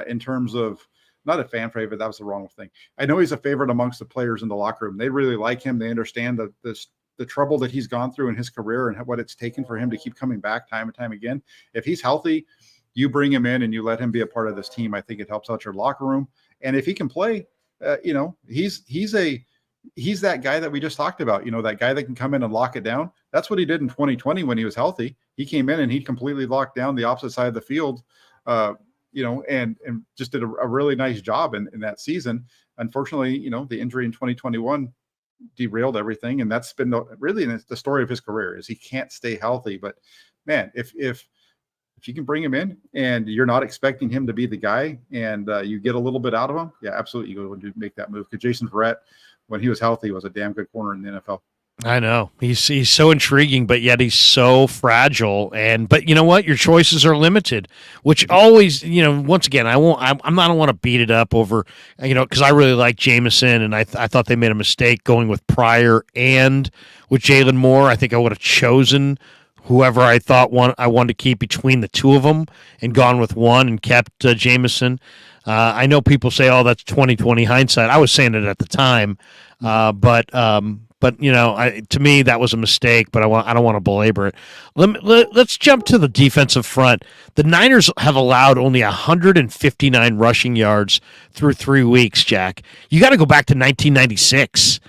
in terms of, not a fan favorite, that was the wrong thing. I know he's a favorite amongst the players in the locker room. They really like him. They understand the trouble that he's gone through in his career and what it's taken for him to keep coming back time and time again. If he's healthy, you bring him in and you let him be a part of this team. I think it helps out your locker room. And if he can play, he's that guy that we just talked about, that guy that can come in and lock it down. That's what he did in 2020 when he was healthy. He came in and he completely locked down the opposite side of the field, and just did a really nice job in that season. Unfortunately, the injury in 2021 derailed everything. And that's been really the story of his career, is he can't stay healthy. But man, if you can bring him in and you're not expecting him to be the guy, and you get a little bit out of him, yeah, absolutely, you go and make that move. Because Jason Verrett, when he was healthy, was a damn good corner in the NFL. I know he's so intriguing, but yet he's so fragile. But you know what? Your choices are limited, which always, once again, I don't want to beat it up over, because I really like Jameson, and I thought they made a mistake going with Pryor and with Jalen Moore. I think I would have chosen whoever I thought I wanted to keep between the two of them and gone with one and kept Jameson. I know people say, "Oh, that's 20/20 hindsight." I was saying it at the time, but to me that was a mistake. But I don't want to belabor it. Let's jump to the defensive front. The Niners have allowed only 159 rushing yards through 3 weeks. Jack, you got to go back to 1996.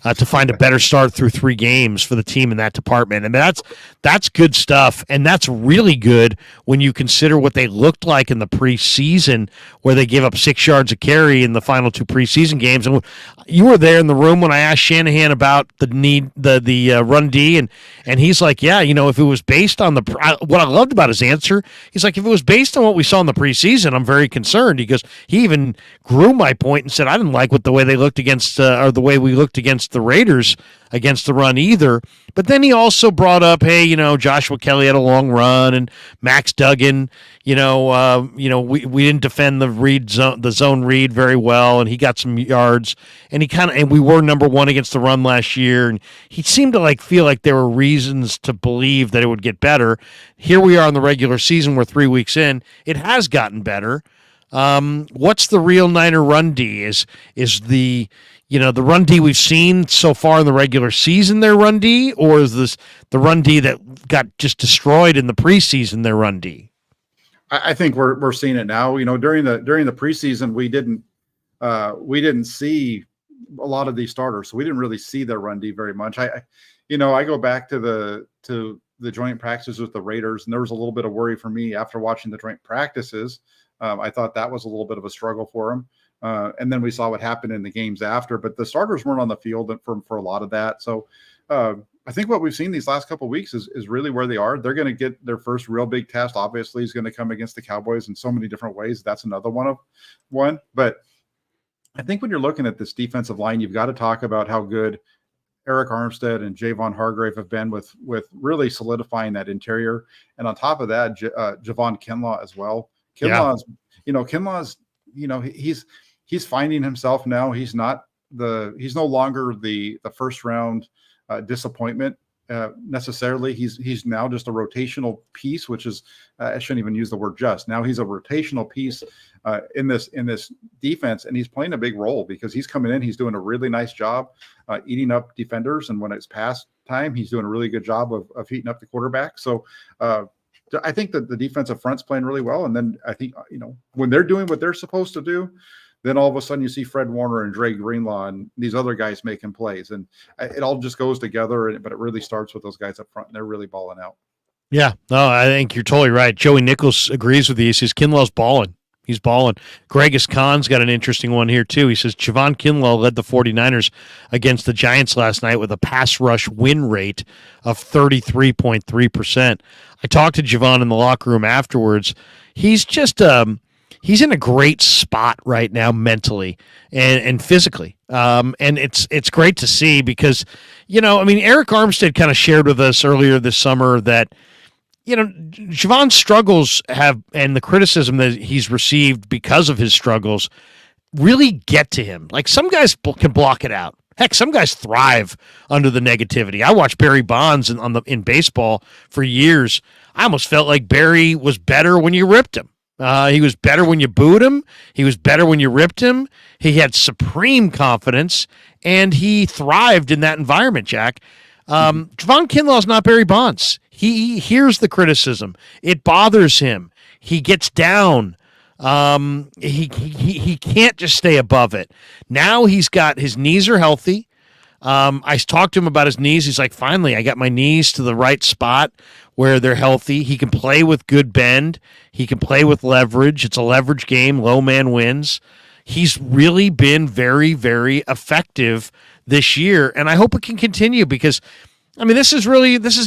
to find a better start through 3 games for the team in that department. And that's good stuff, and that's really good when you consider what they looked like in the preseason, where they gave up 6 yards a carry in the final 2 preseason games. And you were there in the room when I asked Shanahan about the run D, and he's like, yeah, if it was based on what I loved about his answer, he's like, if it was based on what we saw in the preseason, I'm very concerned. He goes, he even grew my point and said, I didn't like the way they looked against, or the way we looked against the Raiders against the run either. But then he also brought up, hey, Joshua Kelly had a long run, and Max Duggan, we didn't defend the zone read very well, and he got some yards, and we were number 1 against the run last year, and he seemed to feel like there were reasons to believe that it would get better. Here we are in the regular season, we're 3 weeks in, it has gotten better. What's the real Niner run D? Is the the run D we've seen so far in the regular season their run D, or is this the run D that got just destroyed in the preseason their run D? I think we're seeing it now. During the preseason, we didn't see a lot of these starters, so we didn't really see their run D very much. I go back to the joint practices with the Raiders, and there was a little bit of worry for me after watching the joint practices. I thought that was a little bit of a struggle for them. And then we saw what happened in the games after, but the starters weren't on the field for a lot of that. So I think what we've seen these last couple of weeks is really where they are. They're going to get their first real big test. Obviously, is going to come against the Cowboys in so many different ways. That's another one. But I think when you're looking at this defensive line, you've got to talk about how good Eric Armstead and Javon Hargrave have been with really solidifying that interior. And on top of that, Javon Kinlaw as well. Kinlaw's, he's finding himself now. He's no longer the first round disappointment necessarily. He's now just a rotational piece, which is I shouldn't even use the word just. Now he's a rotational piece in this defense, and he's playing a big role because he's coming in. He's doing a really nice job eating up defenders, and when it's pass time, he's doing a really good job of heating up the quarterback. So I think that the defensive front's playing really well. And then I think, when they're doing what they're supposed to do, then all of a sudden you see Fred Warner and Dre Greenlaw and these other guys making plays. And it all just goes together, but it really starts with those guys up front, and they're really balling out. Yeah, no, I think you're totally right. Joey Nichols agrees with you. He says Kinlaw's balling. He's balling. Gregus Khan's got an interesting one here, too. He says Javon Kinlaw led the 49ers against the Giants last night with a pass rush win rate of 33.3%. I talked to Javon in the locker room afterwards. He's just he's in a great spot right now mentally and physically. And it's great to see because, Eric Armstead kind of shared with us earlier this summer that Javon's struggles and the criticism that he's received because of his struggles really get to him. Like, some guys can block it out. Heck, some guys thrive under the negativity. I watched Barry Bonds in baseball for years. I almost felt like Barry was better when you ripped him. He was better when you booed him. He was better when you ripped him. He had supreme confidence, and he thrived in that environment, Jack. Javon Kinlaw is not Barry Bonds. He hears the criticism. It bothers him. He gets down. He can't just stay above it. Now his knees are healthy. I talked to him about his knees. He's like, finally, I got my knees to the right spot where they're healthy. He can play with good bend. He can play with leverage. It's a leverage game. Low man wins. He's really been very, very effective this year, and I hope it can continue because, this is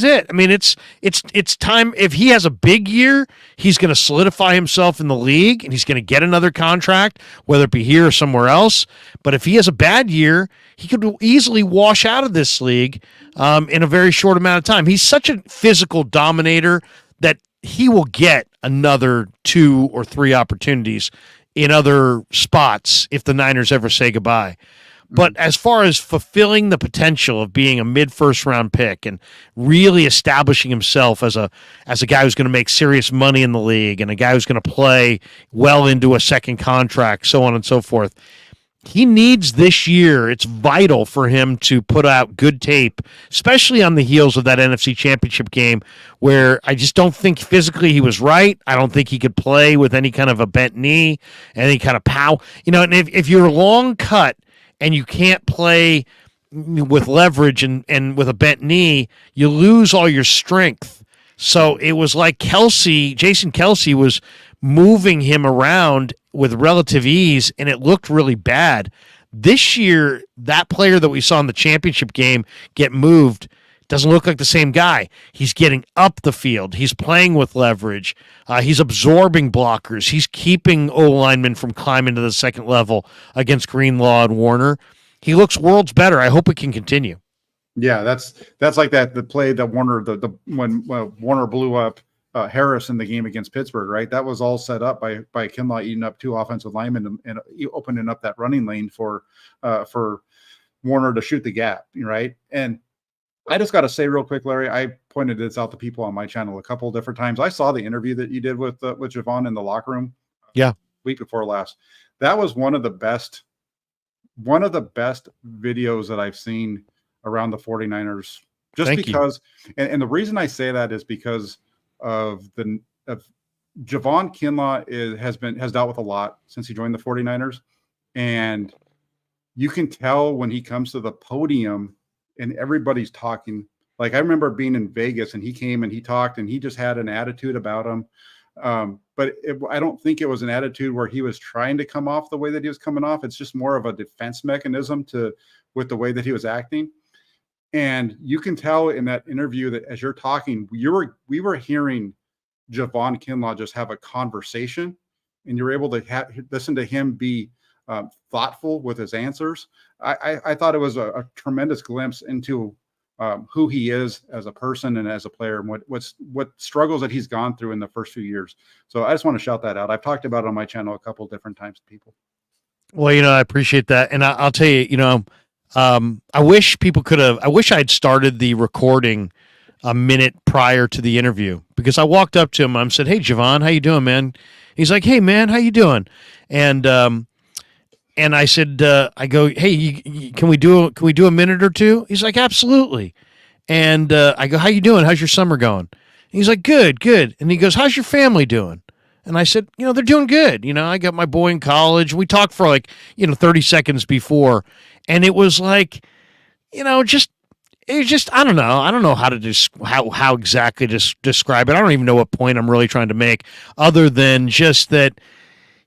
it. It's time. If he has a big year, he's going to solidify himself in the league, and he's going to get another contract, whether it be here or somewhere else. But if he has a bad year, he could easily wash out of this league in a very short amount of time. He's such a physical dominator that he will get another 2 or 3 opportunities in other spots if the Niners ever say goodbye. But as far as fulfilling the potential of being a mid-first round pick and really establishing himself as a guy who's going to make serious money in the league and a guy who's going to play well into a second contract, so on and so forth, he needs this year. It's vital for him to put out good tape, especially on the heels of that NFC Championship game where I just don't think physically he was right. I don't think he could play with any kind of a bent knee, any kind of pow. And if you're long cut, and you can't play, with leverage and with a bent knee, you lose all your strength. So it was like Jason Kelsey was moving him around with relative ease, and it looked really bad. This year, that player that we saw in the championship game get moved doesn't look like the same guy. He's getting up the field. He's playing with leverage. He's absorbing blockers. He's keeping O-linemen from climbing to the second level against Greenlaw and Warner. He looks worlds better. I hope it can continue. Yeah, that's like the play that Warner when Warner blew up Harris in the game against Pittsburgh, right? That was all set up by Kinlaw eating up 2 offensive linemen and opening up that running lane for Warner to shoot the gap, right? And I just got to say real quick, Larry, I pointed this out to people on my channel a couple of different times. I saw the interview that you did with Javon in the locker room. Yeah, week before last. That was one of the best videos that I've seen around the 49ers, just Thank because, and the reason I say that is because of Javon Kinlaw has dealt with a lot since he joined the 49ers. And you can tell when he comes to the podium and everybody's talking. Like, I remember being in Vegas and he came and he talked and he just had an attitude about him. But I don't think it was an attitude where he was trying to come off the way that he was coming off. It's just more of a defense mechanism with the way that he was acting. And you can tell in that interview that as you're talking, we were hearing Javon Kinlaw just have a conversation, and you're able to listen to him be thoughtful with his answers. I thought it was a tremendous glimpse into who he is as a person and as a player, and what struggles that he's gone through in the first few years. So I just want to shout that out. I've talked about it on my channel a couple different times to people. Well, I appreciate that. And I'll tell you, I wish I'd started the recording a minute prior to the interview, because I walked up to him and I said, "Hey, Javon, how you doing, man?" He's like, "Hey, man, how you doing?" And I said, I go, "Hey, can we do a minute or two?" He's like, "Absolutely." And I go, "How you doing? How's your summer going?" He's like, "Good, good." And he goes, "How's your family doing?" And I said, "They're doing good. I got my boy in college." We talked for 30 seconds before, and it was like, I don't know. I don't know how to how exactly to describe it. I don't even know what point I'm really trying to make, other than just that,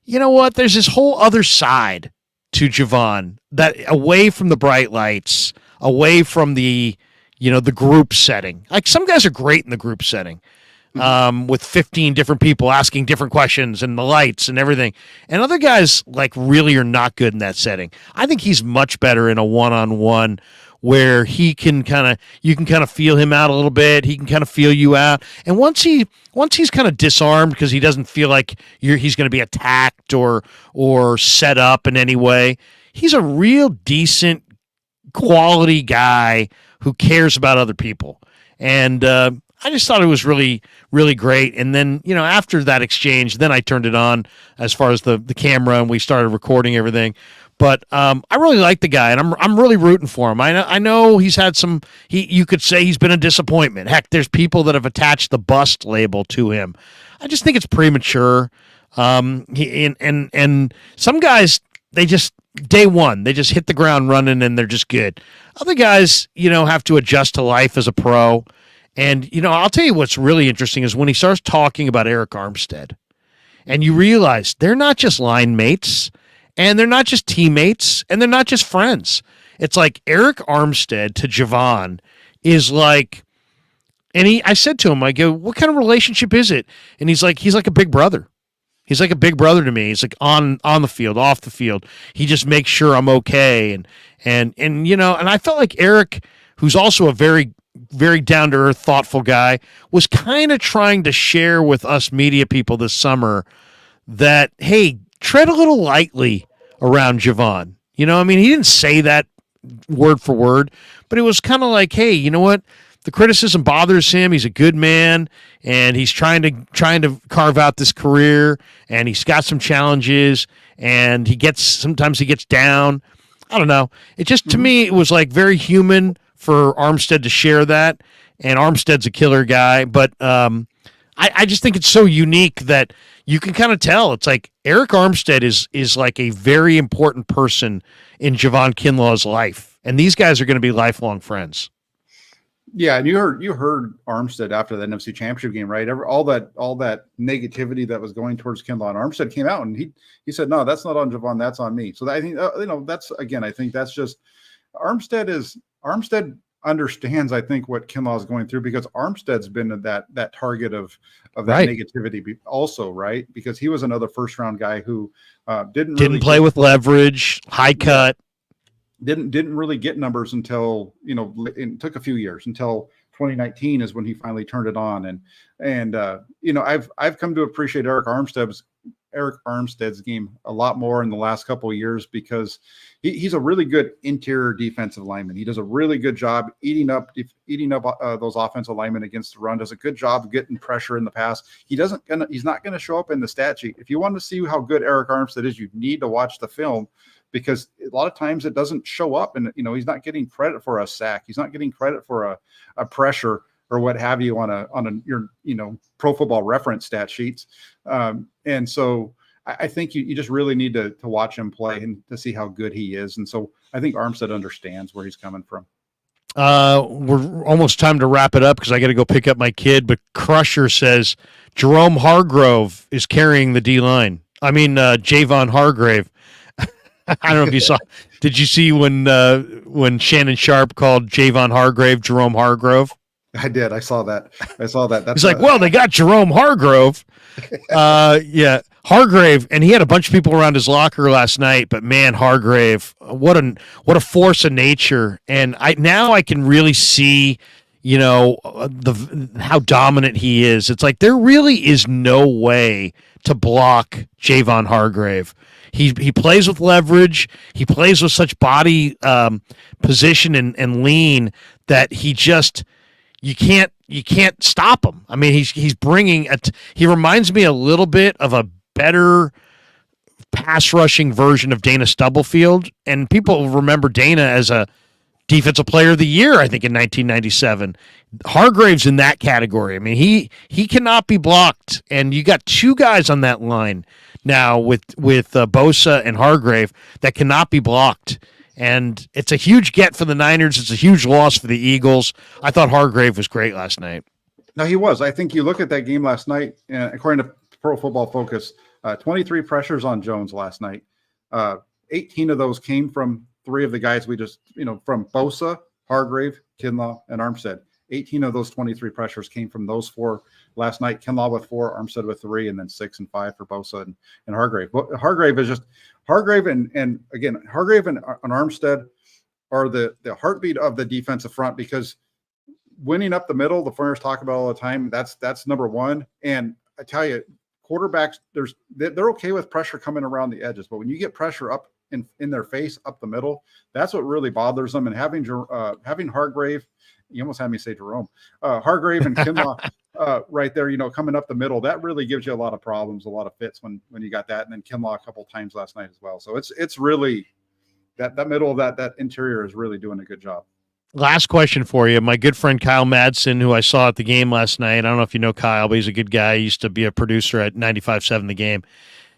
there's this whole other side to Javon, that away from the bright lights, away from the group setting. Like, some guys are great in the group setting, with 15 different people asking different questions and the lights and everything. And other guys really are not good in that setting. I think he's much better in a one-on-one, where you can kind of feel him out a little bit. He can kind of feel you out. And once he's kind of disarmed, because he doesn't feel like he's going to be attacked or set up in any way, he's a real decent quality guy who cares about other people. And I just thought it was really, really great. And then, after that exchange, then I turned it on as far as the camera, and we started recording everything. But I really like the guy, and I'm really rooting for him. I know he's had some. You could say he's been a disappointment. Heck, there's people that have attached the bust label to him. I just think it's premature. And some guys, they just day one, they just hit the ground running and they're just good. Other guys, have to adjust to life as a pro. And I'll tell you what's really interesting is when he starts talking about Eric Armstead, and you realize they're not just line mates. And they're not just teammates, and they're not just friends. It's like Eric Armstead to Javon is like, and I said to him, I go, "What kind of relationship is it?" And he's like a big brother. He's like a big brother to me. He's like on the field, off the field. He just makes sure I'm okay. And I felt like Eric, who's also a very, very down to earth, thoughtful guy, was kind of trying to share with us media people this summer that, hey, tread a little lightly around Javon. He didn't say that word for word, but it was kind of like, hey, you know what? The criticism bothers him. He's a good man, and he's trying to carve out this career, and he's got some challenges, and sometimes he gets down. I don't know. It just, to me, it was like very human for Armstead to share that, and Armstead's a killer guy, but I just think it's so unique that you can kind of tell. It's like Eric Armstead is like a very important person in Javon Kinlaw's life. And these guys are going to be lifelong friends. Yeah, and you heard Armstead after the NFC Championship game, right? All that negativity that was going towards Kinlaw, and Armstead came out and he said, "No, that's not on Javon, that's on me." So I think that's, again, I think that's just Armstead understands, I think, what Kinlaw is going through, because Armstead's been that target of that right. negativity also, right? Because he was another first round guy who didn't play with leverage, high cut. Didn't really get numbers until, it took a few years until 2019 is when he finally turned it on. And I've come to appreciate Eric Armstead's game a lot more in the last couple of years, because he's a really good interior defensive lineman. He does a really good job eating up those offensive linemen against the run, does a good job of getting pressure in the pass. He's not going to show up in the stat sheet. If you want to see how good Eric Armstead is, you need to watch the film, because a lot of times it doesn't show up, and he's not getting credit for a sack. He's not getting credit for a pressure or what have you on your Pro Football Reference stat sheets. And so I think you just really need to watch him play and to see how good he is. And so I think Armstead understands where he's coming from. We're almost time to wrap it up because I got to go pick up my kid. But Crusher says Jerome Hargrove is carrying the D line. I mean, Javon Hargrave. I don't know if you saw. Did you see when Shannon Sharp called Javon Hargrave Jerome Hargrove? I did. I saw that. That's He's like, well, they got Jerome Hargrove. Yeah, Hargrave, and he had a bunch of people around his locker last night. But man, Hargrave, what a force of nature. And I can really see, how dominant he is. It's like there really is no way to block Javon Hargrave. He plays with leverage. He plays with such body position and lean that he just you can't stop him. I mean, he's bringing he reminds me a little bit of a better pass rushing version of Dana Stubblefield, and people remember Dana as a defensive player of the year, I think, in 1997. Hargrave's in that category. I mean, he cannot be blocked, and you got two guys on that line now with Bosa and Hargrave that cannot be blocked. And it's a huge get for the Niners. It's a huge loss for the Eagles. I thought Hargrave was great last night. No, he was. I think you look at that game last night, according to Pro Football Focus, 23 pressures on Jones last night. 18 of those came from three of the guys we just, from Bosa, Hargrave, Kinlaw, and Armstead. 18 of those 23 pressures came from those four last night. Kinlaw with 4, Armstead with 3, and then 6 and 5 for Bosa and Hargrave. But Hargrave is just Hargrave and Armstead are the heartbeat of the defensive front, because winning up the middle, the Foreigners talk about all the time. That's number one. And I tell you, quarterbacks, they're okay with pressure coming around the edges, but when you get pressure up in their face up the middle, that's what really bothers them. And having Hargrave, you almost had me say Jerome, Hargrave and Kinlaw right there, coming up the middle, that really gives you a lot of problems, a lot of fits when you got that. And then Kinlaw a couple of times last night as well. So it's really that middle of that interior is really doing a good job. Last question for you. My good friend Kyle Madsen, who I saw at the game last night. I don't know if you know Kyle, but he's a good guy. He used to be a producer at 95.7 The Game.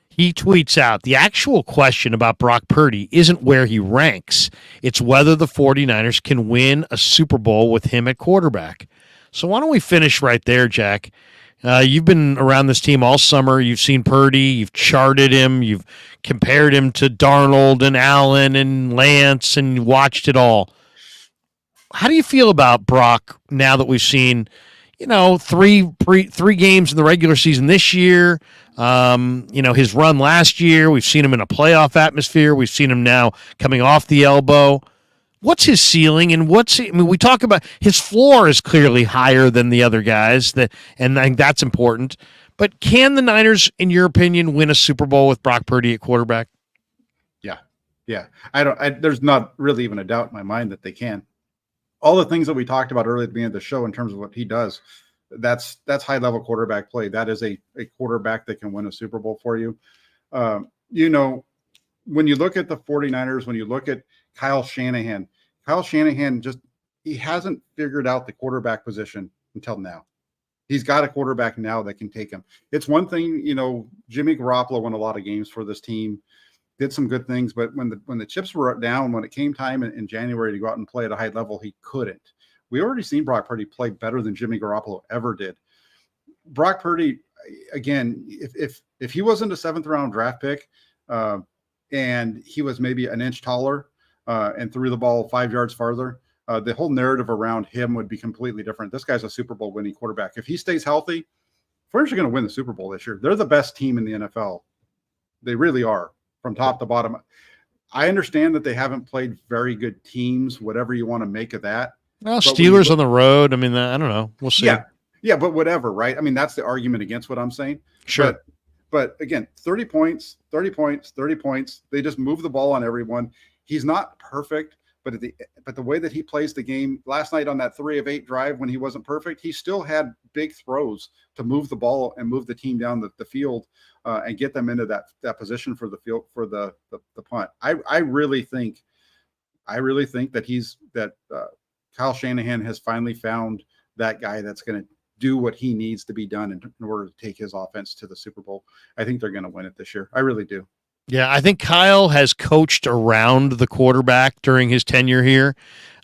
He tweets out, the actual question about Brock Purdy isn't where he ranks. It's whether the 49ers can win a Super Bowl with him at quarterback. So why don't we finish right there, Jack? You've been around this team all summer. You've seen Purdy. You've charted him. You've compared him to Darnold and Allen and Lance and watched it all. How do you feel about Brock now that we've seen, three games in the regular season this year? His run last year. We've seen him in a playoff atmosphere. We've seen him now coming off the elbow. What's his ceiling, and we talk about his floor is clearly higher than the other guys, and I think that's important. But can the Niners, in your opinion, win a Super Bowl with Brock Purdy at quarterback? Yeah. There's not really even a doubt in my mind that they can. All the things that we talked about earlier at the beginning of the show in terms of what he does, that's high level quarterback play. That is a quarterback that can win a Super Bowl for you. When you look at the 49ers, when you look at Kyle Shanahan he hasn't figured out the quarterback position until now. He's got a quarterback now that can take him. It's one thing, Jimmy Garoppolo won a lot of games for this team. did some good things, but when the chips were down, when it came time in January to go out and play at a high level, he couldn't. We already seen Brock Purdy play better than Jimmy Garoppolo ever did. Brock Purdy, again, if he wasn't a 7th round draft pick, and he was maybe an inch taller and threw the ball 5 yards farther, the whole narrative around him would be completely different. This guy's a Super Bowl winning quarterback. If he stays healthy, 49ers are going to win the Super Bowl this year. They're the best team in the NFL. They really are, from top to bottom. I understand that they haven't played very good teams, whatever you want to make of that. Well, Steelers on the road. I mean, I don't know. We'll see. Yeah, but whatever, right? I mean, that's the argument against what I'm saying. Sure. But again, 30 points. They just move the ball on everyone. He's not perfect, but the way that he plays the game last night on that 3 of 8 drive when he wasn't perfect, he still had big throws to move the ball and move the team down the field and get them into that position for the field for the punt. I really think that Kyle Shanahan has finally found that guy that's going to do what he needs to be done in order to take his offense to the Super Bowl. I think they're going to win it this year. I really do. Yeah, I think Kyle has coached around the quarterback during his tenure here,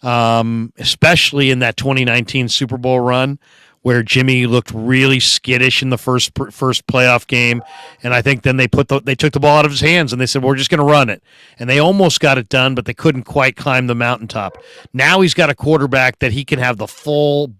especially in that 2019 Super Bowl run where Jimmy looked really skittish in the first playoff game, and I think then they took the ball out of his hands and they said, we're just going to run it, and they almost got it done, but they couldn't quite climb the mountaintop. Now he's got a quarterback that he can have the full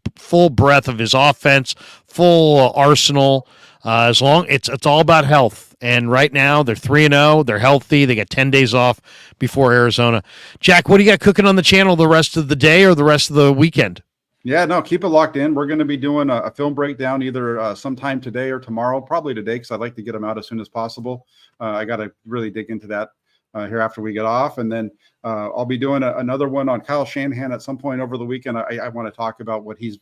breadth of his offense, full arsenal. As long it's all about health, and right now they're 3-0. They're healthy. They got 10 days off before Arizona. Jack, what do you got cooking on the channel the rest of the day or the rest of the weekend? Yeah, no, keep it locked in. We're going to be doing a film breakdown either sometime today or tomorrow, probably today, because I'd like to get them out as soon as possible. I got to really dig into that here after we get off. And then I'll be doing another one on Kyle Shanahan at some point over the weekend. I want to talk about what he's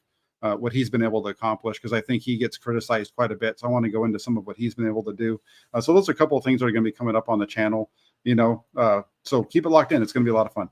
been able to accomplish, because I think he gets criticized quite a bit. So I want to go into some of what he's been able to do. So those are a couple of things that are going to be coming up on the channel, so keep it locked in. It's going to be a lot of fun.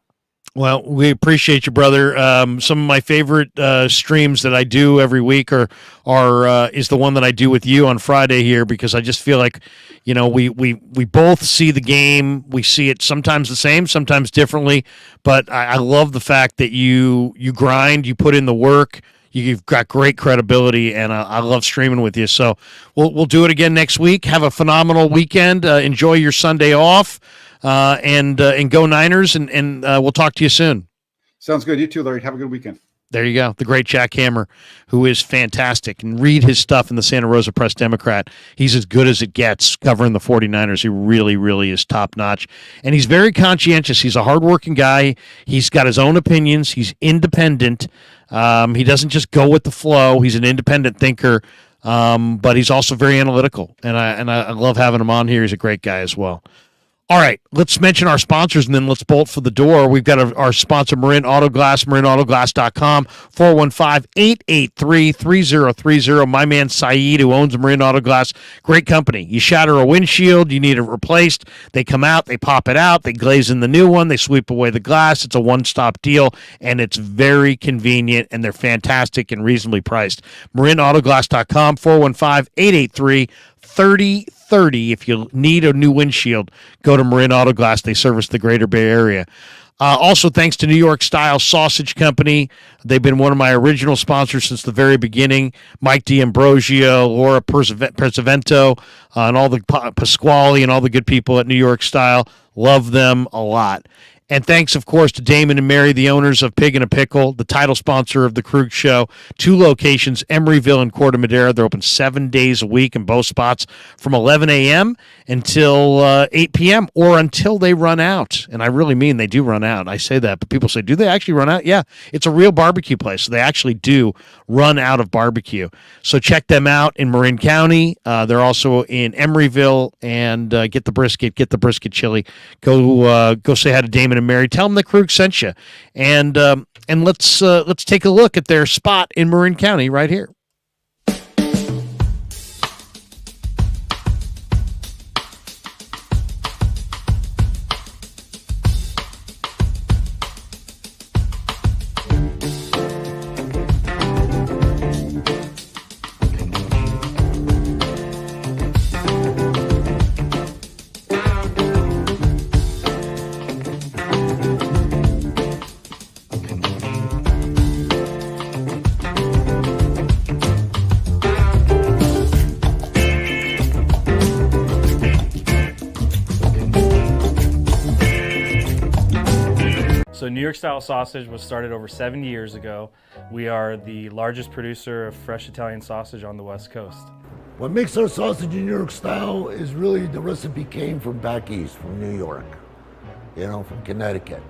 Well, we appreciate you, brother. Some of my favorite streams that I do every week is the one that I do with you on Friday here, because I just feel like, we both see the game. We see it sometimes the same, sometimes differently. But I love the fact that you grind, you put in the work. You've got great credibility, and I love streaming with you. So we'll do it again next week. Have a phenomenal weekend. Enjoy your Sunday off. And go Niners, and we'll talk to you soon. Sounds good. You too, Larry. Have a good weekend. There you go. The great Jack Hammer, who is fantastic. And read his stuff in the Santa Rosa Press-Democrat. He's as good as it gets covering the 49ers. He really, really is top-notch. And he's very conscientious. He's a hardworking guy. He's got his own opinions. He's independent. He doesn't just go with the flow. He's an independent thinker, but he's also very analytical. And I love having him on here. He's a great guy as well. All right, let's mention our sponsors, and then let's bolt for the door. We've got our sponsor, Marin Auto Glass, marinautoglass.com, 415-883-3030. My man, Saeed, who owns Marin Auto Glass, great company. You shatter a windshield, you need it replaced. They come out, they pop it out, they glaze in the new one, they sweep away the glass. It's a one-stop deal, and it's very convenient, and they're fantastic and reasonably priced. marinautoglass.com, 415-883-3030. If you need a new windshield, go to Marin Auto Glass. They service the greater Bay Area. Also, thanks to New York Style Sausage Company. They've been one of my original sponsors since the very beginning. Mike D'Ambrosio, Laura Persavento, and all the Pasquale and all the good people at New York Style. Love them a lot. And thanks, of course, to Damon and Mary, the owners of Pig and a Pickle, the title sponsor of the Krueger Show. 2 locations, Emeryville and Corte Madera. They're open 7 days a week in both spots from 11 a.m. until 8 p.m. or until they run out. And I really mean they do run out. I say that, but people say, do they actually run out? Yeah, it's a real barbecue place. So they actually do run out of barbecue. So check them out in Marin County. They're also in Emeryville, and get the brisket chili. Go say hi to Damon and Mary. Tell them the Krug sent you, and let's take a look at their spot in Marin County right here. So New York style sausage was started over 70 years ago. We are the largest producer of fresh Italian sausage on the West Coast. What makes our sausage in New York style is really the recipe came from back east, from New York, from Connecticut.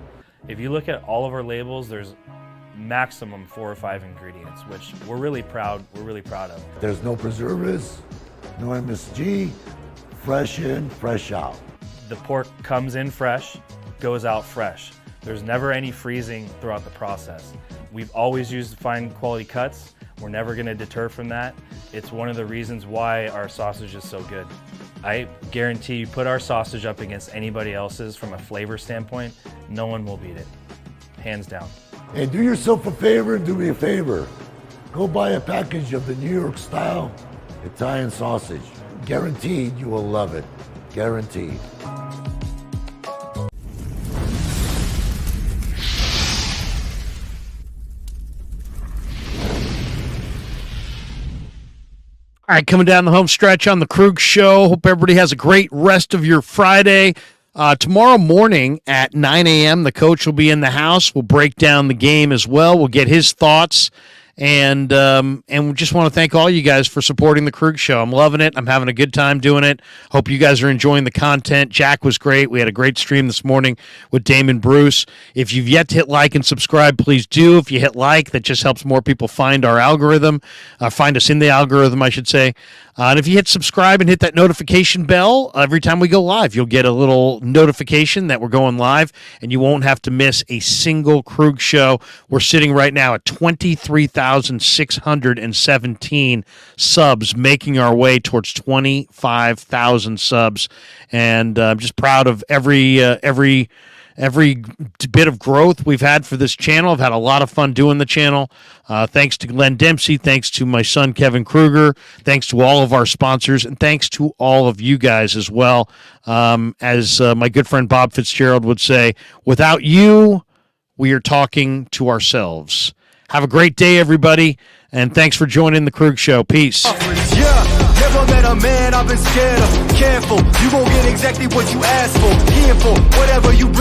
If you look at all of our labels, there's maximum 4 or 5 ingredients, which we're really proud of. There's no preservatives, no MSG, fresh in, fresh out. The pork comes in fresh, goes out fresh. There's never any freezing throughout the process. We've always used fine quality cuts. We're never going to deter from that. It's one of the reasons why our sausage is so good. I guarantee you put our sausage up against anybody else's from a flavor standpoint, no one will beat it, hands down. Hey, do yourself a favor and do me a favor. Go buy a package of the New York style Italian sausage. Guaranteed you will love it. Guaranteed. All right, coming down the home stretch on the Krueger Show. Hope everybody has a great rest of your Friday. Tomorrow morning at 9 a.m., the coach will be in the house. We'll break down the game as well. We'll get his thoughts. And we just want to thank all you guys for supporting the Krueger Show. I'm loving it. I'm having a good time doing it. Hope you guys are enjoying the content. Jack was great. We had a great stream this morning with Damon Bruce. If you've yet to hit like and subscribe, please do. If you hit like, that just helps more people find our algorithm, find us in the algorithm, I should say. And if you hit subscribe and hit that notification bell, every time we go live, you'll get a little notification that we're going live, and you won't have to miss a single Krueger Show. We're sitting right now at 23,617 subs, making our way towards 25,000 subs. And I'm just proud of every bit of growth we've had for this channel. I've had a lot of fun doing the channel. Thanks to Glenn Dempsey, thanks to my son Kevin Krueger, thanks to all of our sponsors, and thanks to all of you guys as well. As my good friend Bob Fitzgerald would say, without you, we are talking to ourselves. Have a great day, everybody, and thanks for joining the Krueger Show. Peace. Never met a man I've been scared of. Careful, you gon' get exactly what you asked for. Here for whatever you bring.